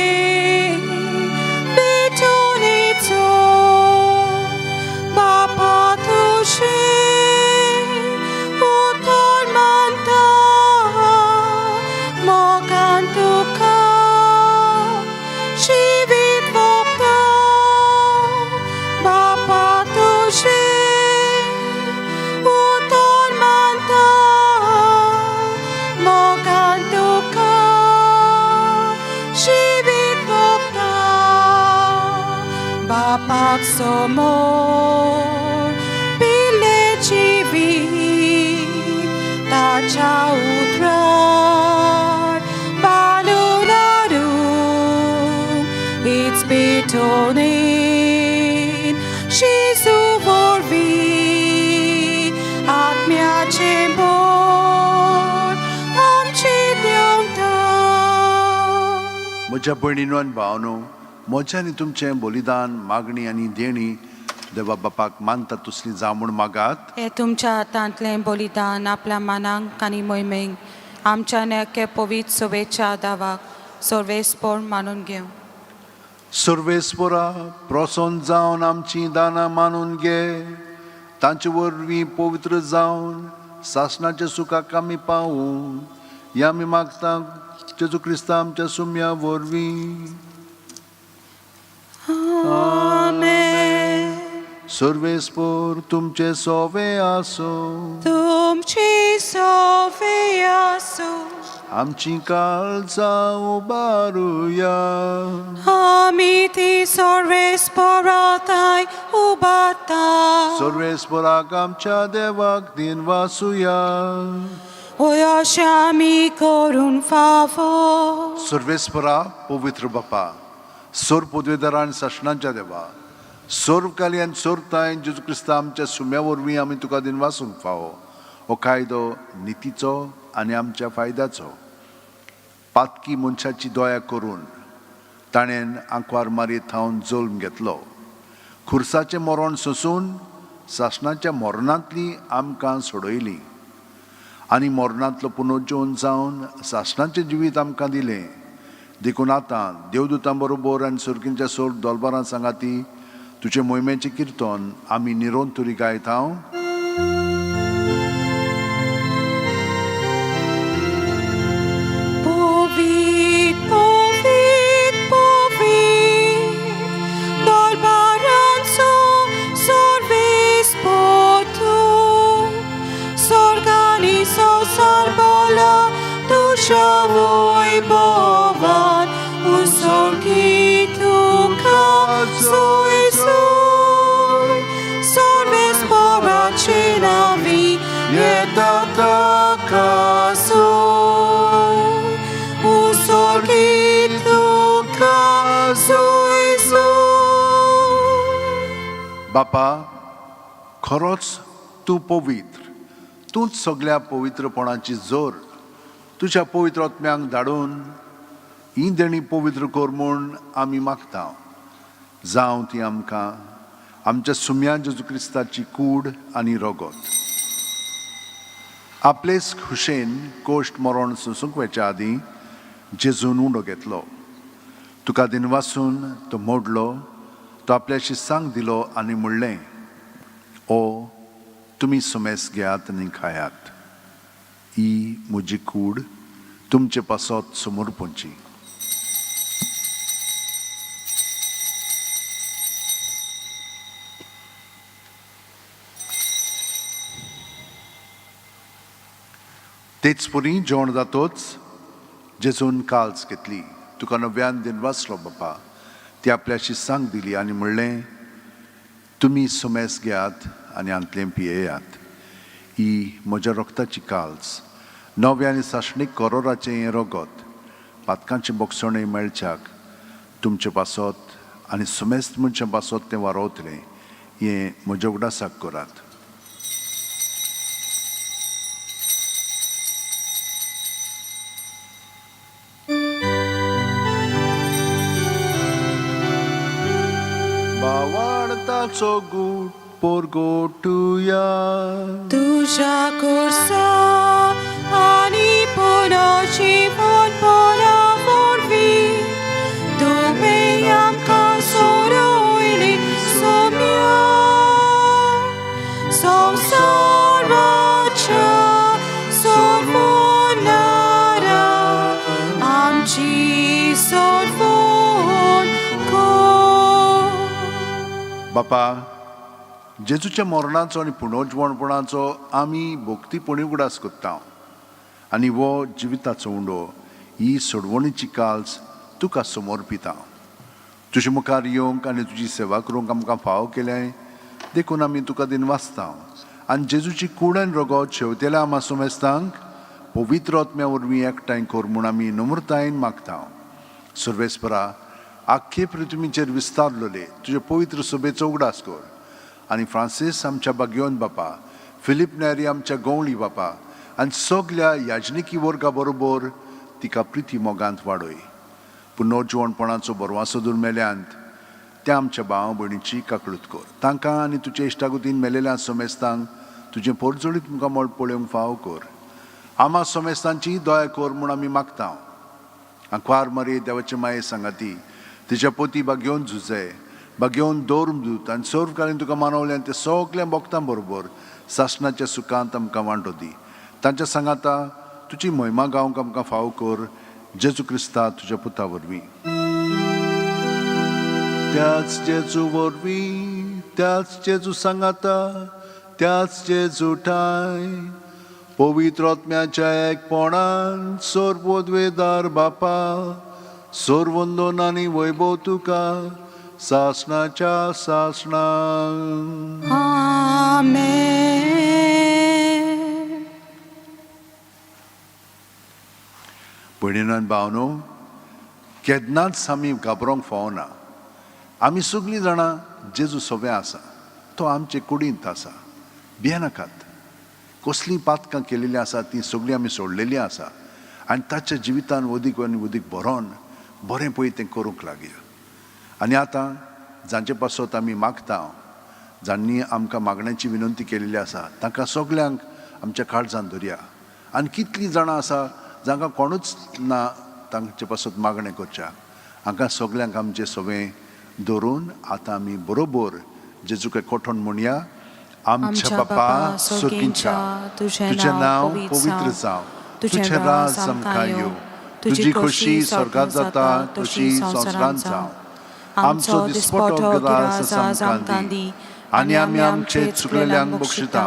[SPEAKER 1] भेटून समोर पिले जिवीत ताच्या उतरार बांदून हाडून हीच पेटोवणेन जेजू वरवीं आत्म्याचे बोर आमचे देंवता.
[SPEAKER 2] म्हज्या भयणीनो आनी भावनो, म्हजें आनी तुमचें बलिदान, मागणी आनी देणी देवा बापाक मानता तसली जावं म्हूण मागात.
[SPEAKER 1] हे तुमच्या हातांतलें बलिदान आपल्या मानांक आनी मोहिमेक आमच्या नेके पवित्र सभेच्या दावाक सर्वेस्पर मानून घेवं.
[SPEAKER 2] सर्वेस्परा प्रसन्न जावन आमची दानां मानून घे. तांचे वरवीं पवित्र जावन सासणाच्या सुखाक आमी पावूं हें आमी मागता जेजू क्रिस्ता आमच्या सुम्या वरवीं.
[SPEAKER 1] आमेन.
[SPEAKER 2] सर्वेस्पर तुमचे सोवे आसो.
[SPEAKER 1] तुमची सोवे आसूं.
[SPEAKER 2] आमची काळजां उबारुया.
[SPEAKER 1] आमी ती सर्वेस्पराताय उबारता.
[SPEAKER 2] सर्वेस्पराक आमच्या देवाक दिन वासुया.
[SPEAKER 1] अशें आमी करून फावो.
[SPEAKER 2] सर्वेस्परा पवित्र बापा, सोर पदवेदारा आनी सासणांच्या देवा, सोर्वकाली आनी सोर्ताय जेजू क्रिस्ता आमच्या सुम्या वरवीं आमी तुका दिन वासूंक फावो. हो कायदो नितीचो आनी आमच्या फायद्याचो. पातकी मनशाची दया करून ताणें आंकवार मारीत थावन जल्म घेतलो. खुर्साचें मरण सोंसून सासणाच्या मरणांतली आमकां सोडयली आनी मरणांतलो पुनर्जीवन जावन सासणाचें जिवीत आमकां दिलें. देखून आतां देवदूतां बरोबर आनी सर्गींच्या सोर दोलबारां सांगाती तुजे मोहिमेचें किर्तन आमी निरोंतुरी गायत. हांव
[SPEAKER 1] Shavoi bovan usorgitu kazoi soi sorves poracinavi yedata kazoi usorgitu kazoi soi.
[SPEAKER 2] बापा, खरोच तूं पवित्र. तूंच सगळ्या पवित्रपणाची जोर तुझ्या पवित्र आत्म्यांक धाडून ही देणी पवित्र कर म्हूण आमी मागता. जावं ती आमकां आमच्या सुम्या जेजू क्रिस्ताची कूड आनी रगत. आपलेच खुशेन कोश्ट मरण सोंसूंक वयच्या आदीं जेजून उंडो घेतलो. तुका दिन वासून तो मोडलो. तो आपल्या शिस्सांक दिलो आनी म्हणलें, ओ तुमी सुमेस घेयात आनी खायात. ही म्हजी कूड तुमचे पासत समोर पोंची. तेच पुरी जेवण जातोच जेजून काल्स घेतली. तुका नव्यान दिन वाचलो बापा. ती आपल्या शिस्सांक दिली आनी म्हणलें, तुमी सुमेस घेयात आनी आंतलें पियेयात. ही म्हज्या रक्ताची काल्स, नवे आनी साशणीक करोराचें हें रगत पातकांचे बोगसणें मेळच्याक तुमचे पासत आनी सुमेस्त मनशे पासत तें वारोवतलें. हें म्हज्या उगडासाक करात. बावाडताचो गूट पोरगोटुया.
[SPEAKER 1] तुझ्या कुर्सा आनी पुनर्जीवन पोना वरवीं तुमी आमकां सोडयली सोम्या संवसाराच्या सोडवणारा आमची सोडवण कर.
[SPEAKER 2] बापा, जेजूच्या मरणाचो आनी पुनर्जीवणपणाचो आमी भोक्तीपणी उगडास कोत्ता आनी वो जिविताचो उंडो ही सोडवणीची काल्स तुका समर्पिता. तुजे मुखार येवंक आनी तुजी सेवा करूंक आमकां फाव केल्याय देखून आमी तुका दिनवासता आनी जेजूची कूड आनी रगत शेवतेल्या आमा सोमेस्तांक पवित्र आत्म्या वरवीं एकठांय कर म्हूण आमी नम्रतायेन मागता. सर्वेस्परा आख्खे पृथ्वीचेर विस्तारलोले तुजे पवित्र सभेचो उगडास कर आनी फ्रांसीस आमच्या बागयोन बापा, फिलीप नेरी आमच्या गवळी बापा आनी सगल्या याजनिकी वर्गा बरोबर तिका प्रिती मोगांत वाडय. पुनर्जीवणपणाचो बरवासो दूर मेल्यांत त्या आमच्या भावा भयणीची काकळूत कर. तांकां आनी तुजे इश्टागतीन मेलेल्या सोमेस्तांक तुजें परजोळीत तुमकां मोळ पळोवंक फाव कर. आमा सोमेस्तांची दया कर म्हूण आमी मागता. आंकवार मरे देवाचे माये सांगाती तिच्या पोती बागेवन झुजे बागेवन दौरून दूत आनी सर्वकालीन तुका मानवल्यान ते सगल्या भक्तां बरोबर सासणाच्या सुखांत आमकां वांटो दी. तांच्या सांगाता तुजी महिमा गावंक आमकां फाव कर. जेजू क्रिस्ता तुज्या पुता वरवीं. त्याच जेजू वरवीं त्याच जेजू सांगाता त्याच जेजू ठाय पवित्र आत्म्याच्या एकपणान सर्वोद्वेदार बापा सर्वंदोन आनी वैभव तुका सासणाच्या सासणा.
[SPEAKER 1] आमेन.
[SPEAKER 2] भयणीनो भावनो, केन्नाच आमी घाबरोंक फावना. आमी सगळीं जाणां जेजू सोबे आसा, तो आमचे कुडींत आसा. भियेनाकात. कसलीं पातकां केलेलीं आसा तीं सगळीं आमी सोडलेलीं आसा आनी ताच्या जिवितान अदीक आनी अदीक बरोवन बरें पळय तें करूंक लागया. आनी आतां जांचे पासत आमी मागता, जांणी आमकां मागण्याची विनंती केलेली आसा, तांकां सगल्यांक आमच्या काळजांत धरया. आनी कितलीं जाणां आसा जांकां कोणूच ना तांचे पासत मागणें करच्या, हांकां सगल्यांक आमचें सवें धरून आतां आमी बरोबर जेजूक एकवटून म्हणया. आमच्या बापा सुर्गींच्या, तुजें नांव पवित्र जावं, तुजें राज आमकां येवं, तुजी खोशी स्वर्गांत जाता तशी संवसारांत जावं. आमचो दिसपटो गिरास आज आमकां दी आनी आमी आमचे चुकलेल्यांक बक्षिता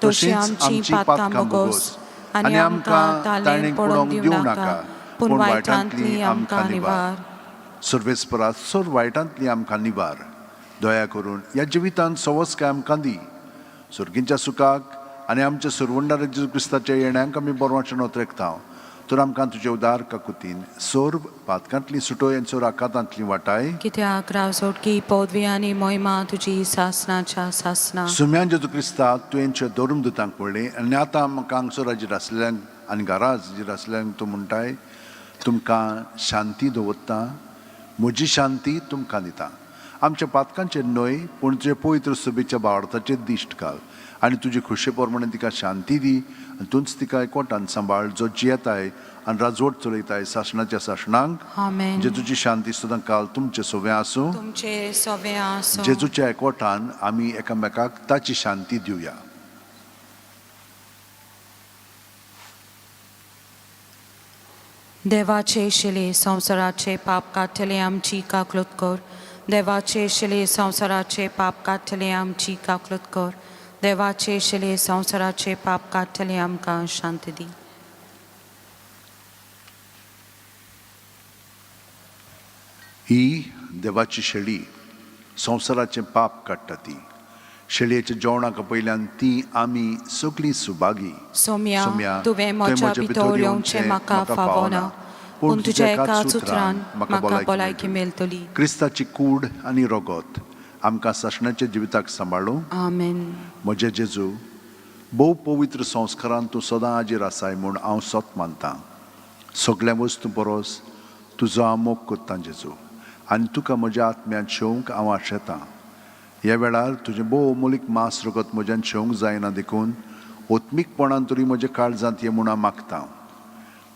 [SPEAKER 2] तशींच आमची पातकां बोगोस आनी आमकां ताळणेक पडोवंक दिवं नाका पूण वायटांतली आमकां निवार. सर्वेस्परा सर वायटांतली आमकां निवार. दया करून ह्या जिवितांत सवस्काय आमकां दी. सुर्गींच्या सुखाक आनी आमच्या सुरवंडार जेजू क्रिस्ताच्या येण्याक आमी बरोवचें नोतरेकता. तर आमकां तुजे उदार काकुतीन सोर पातकांतली सुटोय आनी सोर आकांतांतली वाटाय.
[SPEAKER 1] कित्याक रावसोटकी पदवी आनी मोहिमा तुजी सासणाच्या सासणा.
[SPEAKER 2] सुम्यान जेजू क्रिस्ता तुवेंच्या दौरून दुतांक पडले आनी आतां आमकां हांगसर हाजीर आसलेल्यांक आनी घरा हाजीर आसलेल्यांक तूं म्हणटाय तुमकां शांती दवरता, म्हजी शांती तुमकां दिता. आमच्या पातकांचेर न्हय पूण तुजे पवित्र सभेच्या भावार्थाचेर दिश्ट घाल आनी तुजी खुशे प्रमाणे तिका शांती दी आनी तूंच तिका एकवटान सांबाळ जो जियेताय आनी राजवट चलयताय सासणाच्या सासणांक.
[SPEAKER 1] आमेन.
[SPEAKER 2] जेजूची शांती सदां काल तुमचे सोबे आसूं.
[SPEAKER 1] तुमचे सोबे आसूं.
[SPEAKER 2] जेजूच्या एकवटान आमी एकामेकाक ताची शांती दिवया.
[SPEAKER 1] देवाचे शिले संवसाराचे पाप काडटले आमची काकलूत कर. देवाचे शिले संवसाराचे पाप काडटले आमची काकलूत कर. देवाचे शिले संवसाराचे पाप काडटले आमकां शांती दी.
[SPEAKER 2] ही देवाची शेळी संवसाराचें पाप काडटा ती. शेळयेच्या जेवणाक पयल्यान ती आमी सगळीं सुभागी.
[SPEAKER 1] सोम्या तुवें म्हज्या भितर येवचें म्हाका फावना पूण तुज्या एकाच उतरान म्हाका भलायकी मेळटली.
[SPEAKER 2] क्रिस्ताची कूड आनी रगत आमकां सासणाच्या जिविताक सांबाळूं.
[SPEAKER 1] आमेन.
[SPEAKER 2] म्हजे जेजू, भोव पवित्र संस्कारांत तूं सदां हाजीर आसाय म्हूण हांव सोत मानतां. सगळ्या वस्तू परस तुजो हांव मोग करतां जेजू आनी तुका म्हज्या आत्म्यान शेवंक हांव आशेतां. ह्या वेळार तुजें भोव अमोलीक मास रगत म्हज्यान शेवंक जायना देखून ओत्मीकपणान तरी म्हज्या काळजांत ये म्हूण हांव मागतां.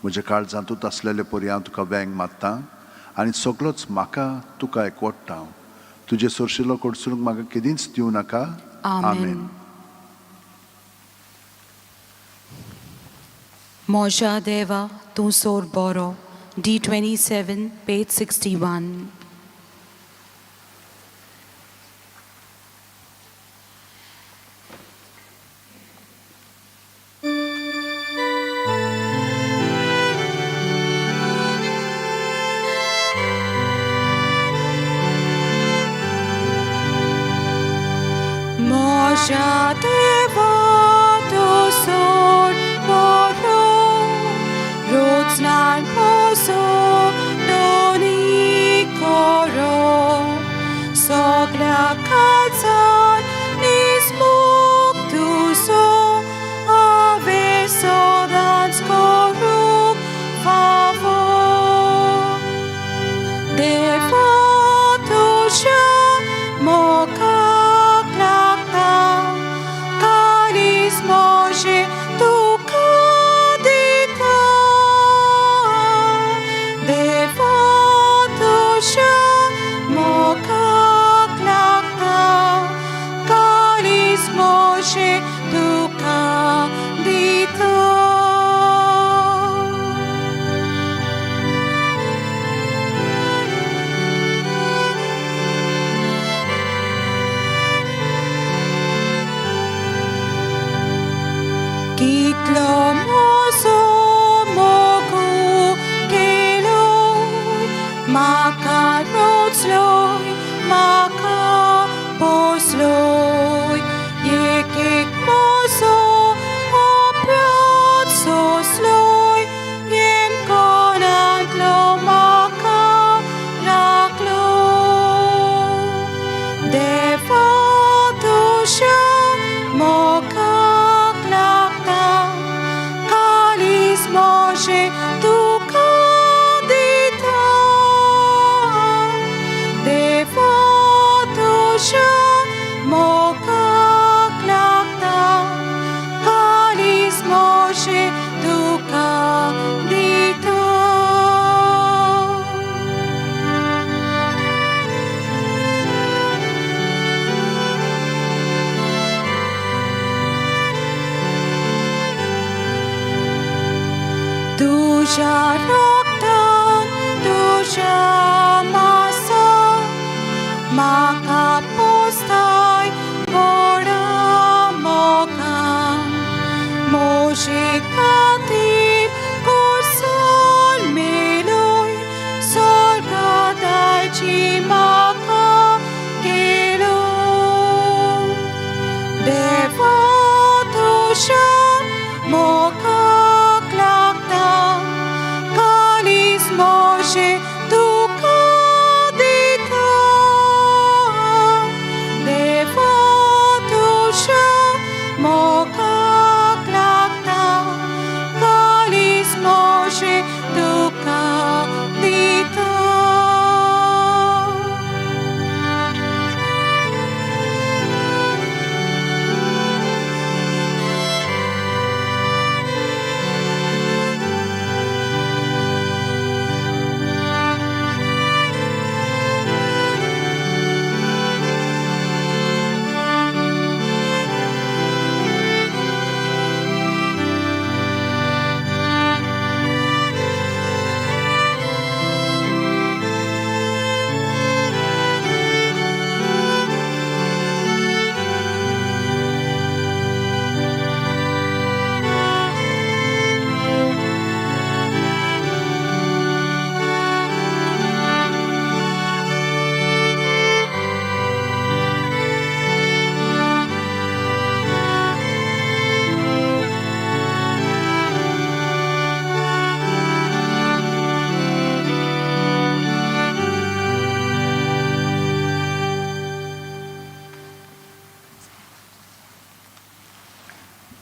[SPEAKER 2] म्हज्या काळजांतूच आसलेले परी हांव तुका वेंग मागतां आनी सगळोच म्हाका तुका एकवटता. तुजे सोरशिल्लो कडसून म्हाका केदींच दिवं नाका. आमेन.
[SPEAKER 1] मोज्या देवा तूं सोर बरो. D27 page 61. Naja devoto sol poro, rodznan poso doni koro, sogla kalzan nismuk tuso, ave sodans koruk favor. Devoto sha moka klakta, kalis moje tu kadita. Devoto sha moka klakta, kalis moje tu kadita. Kitlo moso moku kelo, maka rotsloi, maka posloi, yekik moso oprot sosloi, yen konantlo maka raklo. Devoto sha moka klakta, kalis moje tu kadita. Devoto sha moka klakta, kalis moje tu kadita. Tuja roktan, tuja masa, maka postai bora mokam, moje katir korsal meloi, sorga daichi maka kelo. Devoto sha moka klakta, kalis moje tu kadita. Devoto sha moka klakta, kalis moje tu kadita.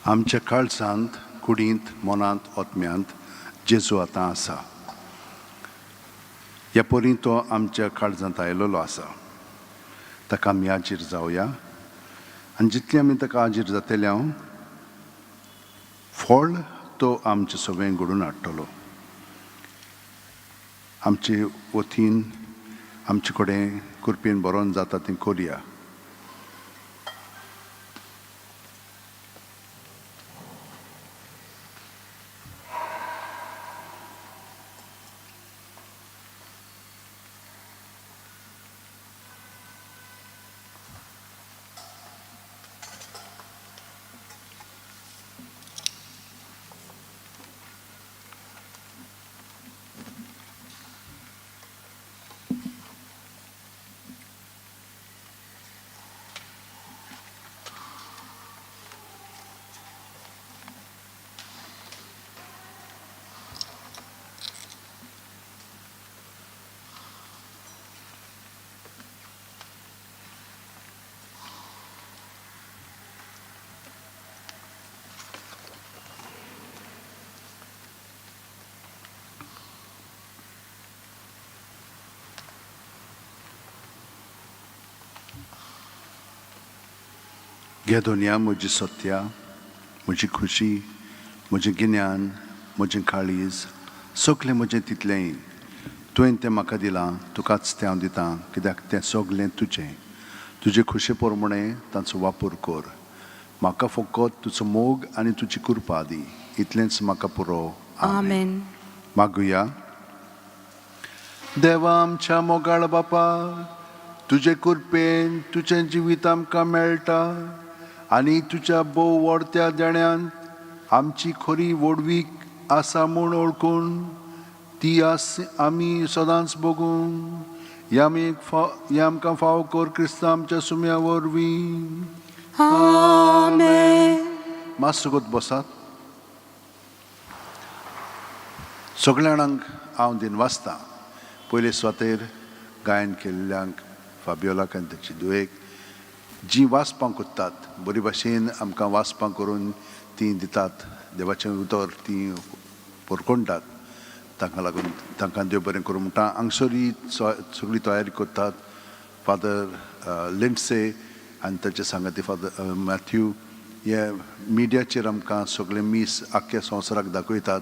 [SPEAKER 2] आमच्या काळजांत कुडींत मनांत ओतम्यांत जेजू आतां आसा. ह्या पोरी तो आमच्या काळजांत आयिल्लो आसा. ताका आमी आजीर जावया आनी जितली आमी ताका आजीर जातले फळ तो आमचे सगळें घडोवन हाडटलो. आमचे वतीन आमचे कडेन कृपेन बरोवन जाता तें करया. घे दोनया म्हजी सत्या, म्हजी खुशी, म्हजें गिन्यान, म्हजें काळीज, सगलें म्हजें तितलेंय तुवें तें म्हाका दिलां, तुकाच तें हांव दितां, कित्याक तें सगलें तुजें. तुजे खुशे पोरमणे तांचो वापर कर. म्हाका फकत तुजो मोग आनी तुजी कृपा दी. इतलेंच म्हाका पुरो.
[SPEAKER 1] आमेन.
[SPEAKER 2] मागुया. देवा आमच्या मोगाळ बापा, तुजे कृपेन तुजें जिवीत आमकां मेळटा आनी तुज्या बोव व्हडत्या देण्यांत आमची खरी वडवीक आसा म्हूण ओळखून ती आस आमी सदांच भोगूं. हें आमकां फाव कर क्रिस्तांव आमच्या सुम्या वरवीं.
[SPEAKER 1] आमेन.
[SPEAKER 2] मातसो गोत बसात. सगळ्या जाणांक हांव दिनवासतां. पयले स्वातेर गायन केल्ल्यांक फाबियोलाक आनी ताची दुयेक जीं वाचपां कोत्तात, बरे भाशेन आमकां वाचपां करून तीं दितात, देवाचें उतर तीं परकोणटात, ताका लागून तांकां देव बरें करूं म्हणटा. हांगसरी सगळी तयारी करतात फादर लिंडसे आनी ताचे सांगाती फादर मॅथ्यू. हे मिडियाचेर आमकां सगळे मीस आख्ख्या संवसाराक दाखयतात.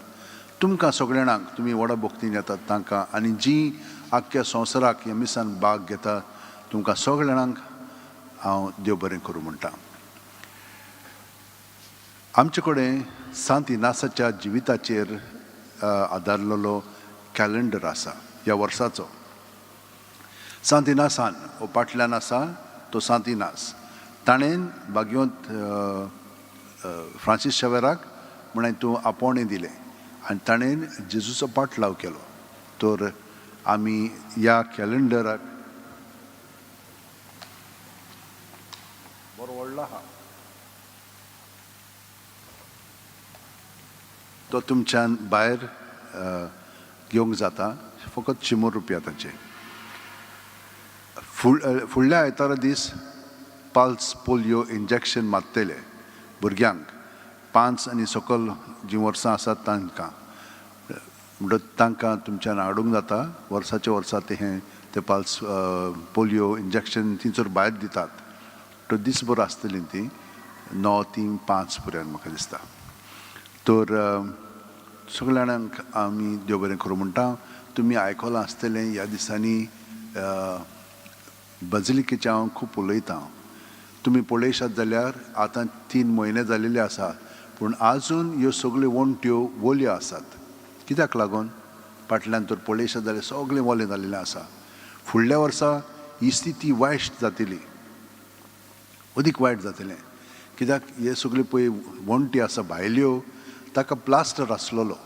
[SPEAKER 2] तुमकां सगळ्या जाणांक तुमी व्हडा भक्तीन येतात तांकां आनी जीं आख्ख्या संवसाराक ह्या मिसान भाग घेता तुमकां सगळ्या जाणांक हांव देव बरें करूं म्हणटा. आमचे कडेन सांत इनासाच्या जिविताचेर आदारलेलो कॅलेंडर आसा ह्या वर्साचो. सांत इनासान हो फाटल्यान आसा तो सांत इनास. ताणें बागयोंत फ्रांसीस शावेराक म्हण तूं आपोवणें दिलें आनी ताणें जेजूचो पाटलाव केलो. तर आमी ह्या कॅलेंडराक बरो व्हडलो आहा तो तुमच्यान भायर घेवंक जाता, फकत ₹100 ताचे. फुडल्या आयतारा दीस पल्स पोलियो इंजेक्शन मारतले भुरग्यांक 5 आनी सकयल जीं वर्सां आसात तांकां. म्हणटच तांकां तुमच्यान हाडूंक जाता. वर्साच्या वर्सा ते पल्स पोलियो इंजेक्शन थंयसर भायर दितात. तो दीसभर आसतलीं ती 9 ते 5 पर्यंत म्हाका दिसता. तर सगळ्या जाणांक आमी देव बरें करूं म्हणटा. तुमी आयकलां आसतलें ह्या दिसांनी बजिलिकेचें हांव खूब उलयतां. तुमी पळयशात जाल्यार आतां 3 म्हयने जालेले आसात पूण आजून ह्यो सगल्यो वण्ट्यो वोल्यो आसात. कित्याक लागून? फाटल्यान तर पळयशात जाल्यार सगळें वोलें जाल्लें आसा. फुडल्या वर्सा ही स्थिती वायट जातली, अदीक वायट जातलें. कित्याक हे सगळे पळय वण्टी आसा भायल्यो ताका प्लास्टर आसलेलो.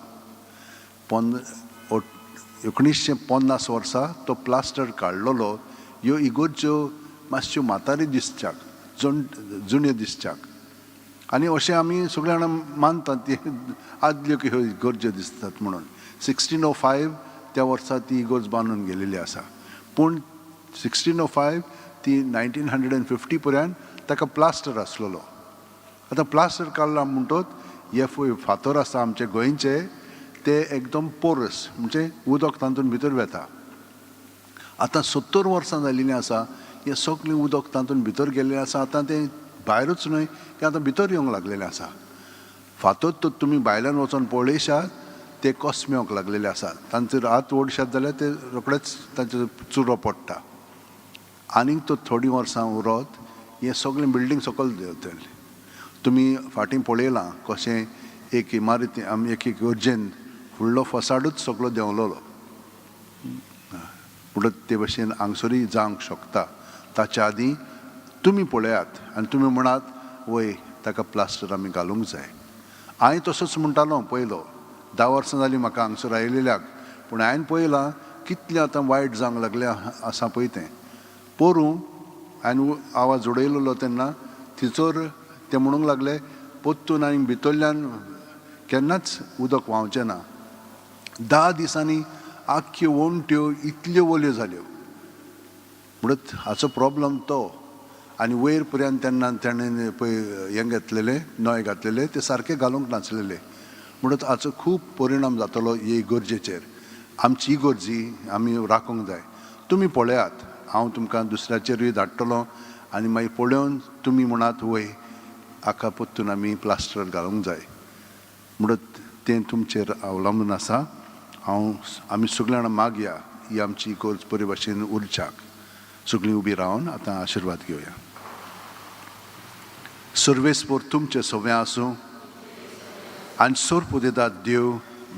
[SPEAKER 2] 1950 वर्सा तो प्लास्टर काडलेलो. ह्यो इगोर्ज्यो मातश्यो म्हाताऱ्यो दिसच्याक, जुन्यो दिसच्याक आनी अशें आमी सगळे जाणां मानतात ती आदल्यो ह्यो इगोर्ज्यो दिसतात म्हणून. 1605 त्या वर्सा ती इगोर्ज बांदून गेलेली आसा. पूण 1605 ती 1950 पर्यंत ताका प्लास्टर आसलेलो. आतां प्लास्टर काडला म्हणटच हे फातर आसा आमचे गोंयचे ते एकदम पोरस, म्हणजे उदक तातूंत भितर वेता. आतां 70 वर्सां जाल्लीं आसा. हें सगळें उदक तातूंत भितर गेल्लें आसा. आतां तें भायरूच न्हय, तें आतां भितर येवंक लागलेलें आसा. फातर तर तुमी भायल्यान वचोन पळयशात ते कोस्मेवंक लागलेले आसात. तांचेर हात ओडशात जाल्यार ते रोखडेच तांचो चुरो पडटा. आनीक तो थोडीं वर्सां उरत हें सगळें बिल्डींग सकयल देंवतलें. तुमी फाटीं पळयलां कशें एक इमारती एक इगोर्जेन फुडलो फसाडूच सगळो देंवलेलो. म्हणटच ते भशेन हांगसरूय जावंक शकता. ताच्या आदीं तुमी पळयात आनी तुमी म्हणात वय ताका प्लास्टर आमी घालूंक जाय. हांवें तसोच म्हणटालो पयलो. 10 वर्सां जालीं म्हाका हांगसर आयिल्ल्याक. पूण हांवें पळयलां कितलें आतां वायट जावंक लागलें आसा पळय तें. पोरूं हांवें आवाज उडयलेलो तेन्ना थंयसर ते म्हणूंक लागले पोत्तून आनी भितरल्यान केन्नाच उदक व्हांवचें ना. 10 दिसांनी आख्ख्यो वण्ट्यो इतल्यो वल्यो जाल्यो. म्हणत हाचो प्रॉब्लम तो. आनी वयर पर्यंत तेन्ना ताणें पळय हें घेतलेलें नय घातलेले ते सारके घालूंक नासलेले. म्हणत हाचो खूब परिणाम जातलो हे इगोर्जेचेर. आमची इगोर्जी आमी राखूंक जाय. तुमी पळयात, हांव तुमकां दुसऱ्याचेरूय धाडटलो आनी मागीर पळोवन तुमी म्हणात वय आका पोत्तून आमी प्लास्टर घालूंक जाय म्हणून तें तुमचेर अवलंबून आसा आमी सगळीं जाणां मागया ही आमची इगोर्ज बरे भाशेन उरच्याक सगळीं उबी रावन आतां आशिर्वाद घेवया सर्वेस्पर तुमचें सगळें आसूं आनी सोर उदेतात देव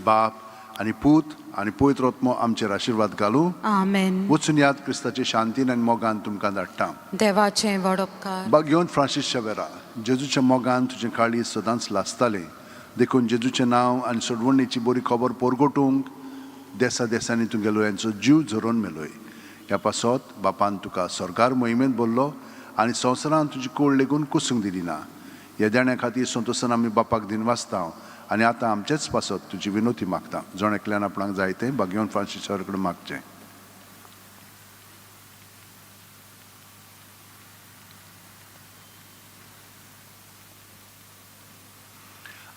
[SPEAKER 2] बाप आनी पूत आनी पवित्र आत्मो आमचेर आशिर्वाद घालूं
[SPEAKER 1] आमेन.
[SPEAKER 2] वचून याद क्रिस्ताचे शांतीन आनी मोगान तुमकां धाडटा
[SPEAKER 1] देवाचें व्हड उपकार.
[SPEAKER 2] बागयोन फ्रांसीस वेरा जेजूच्या मोगान तुजें काळी सदांच लासतालें देखून जेजूचें नांव आनी सोडवणेची बरी खबर पोरगोटूंक देसा देसांनी तुगेलो यांचो जीव झरोवन मेलोय ह्या पासत बापान तुका सरकार मोहिमेंत बोल्लो आनी संवसारान तुजी कूड लेगून कुसूंक दिली ना ह्या देण्या खातीर संतोशान आमी बापाक दिन वाचता आनी आतां आमचेच पासत तुजी विनोती मागता जण एकल्यान आपणाक जाय तें बागयोन फ्रांसीसा कडेन मागचें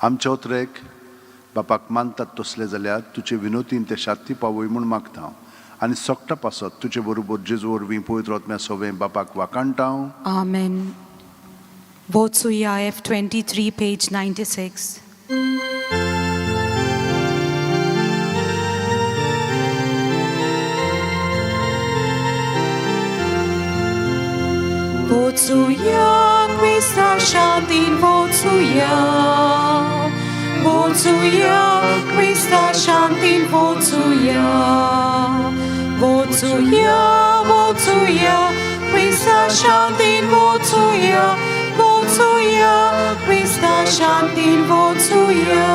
[SPEAKER 2] आमच्या उतरेक बापाक मानतात तसले जाल्यार तुजे विनोतीन ते शांती पावय म्हूण मागता आनी सोगटा पासत तुजे बरोबर जेजू वरवीं पवित्र आत्म्या सवें बापाक वाकाणटा
[SPEAKER 1] Amen. Votes EIF 23, page 96. Vocuja, Krista Shantin, vocuja. Vocuja, Krista Shantin, vocuja. Vocuja, vocuja, Krista Shantin, vocuja. Vocuja, Krista Shantin, vocuja.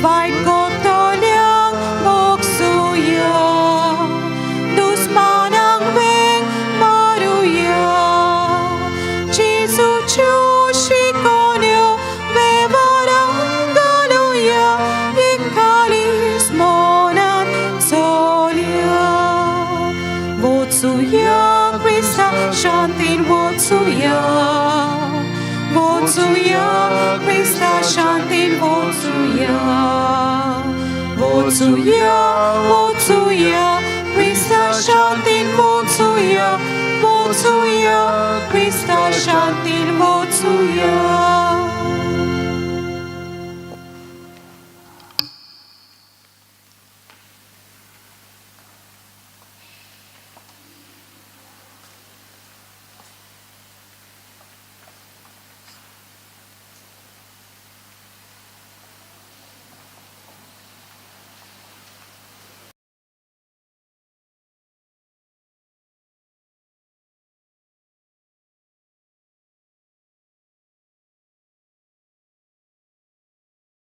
[SPEAKER 1] Vai kotoliang boksuja. Dusmanang veng maruja. Jesu chushikonya vevarangaluja. Ikalis monan solia. Vocuja, Krista Shantin, vocuja. Vocuja, Krista Shantin, vocuja. Vocuja, vocuja, Krista Shantin, vocuja. Vocuja, Krista Shantin,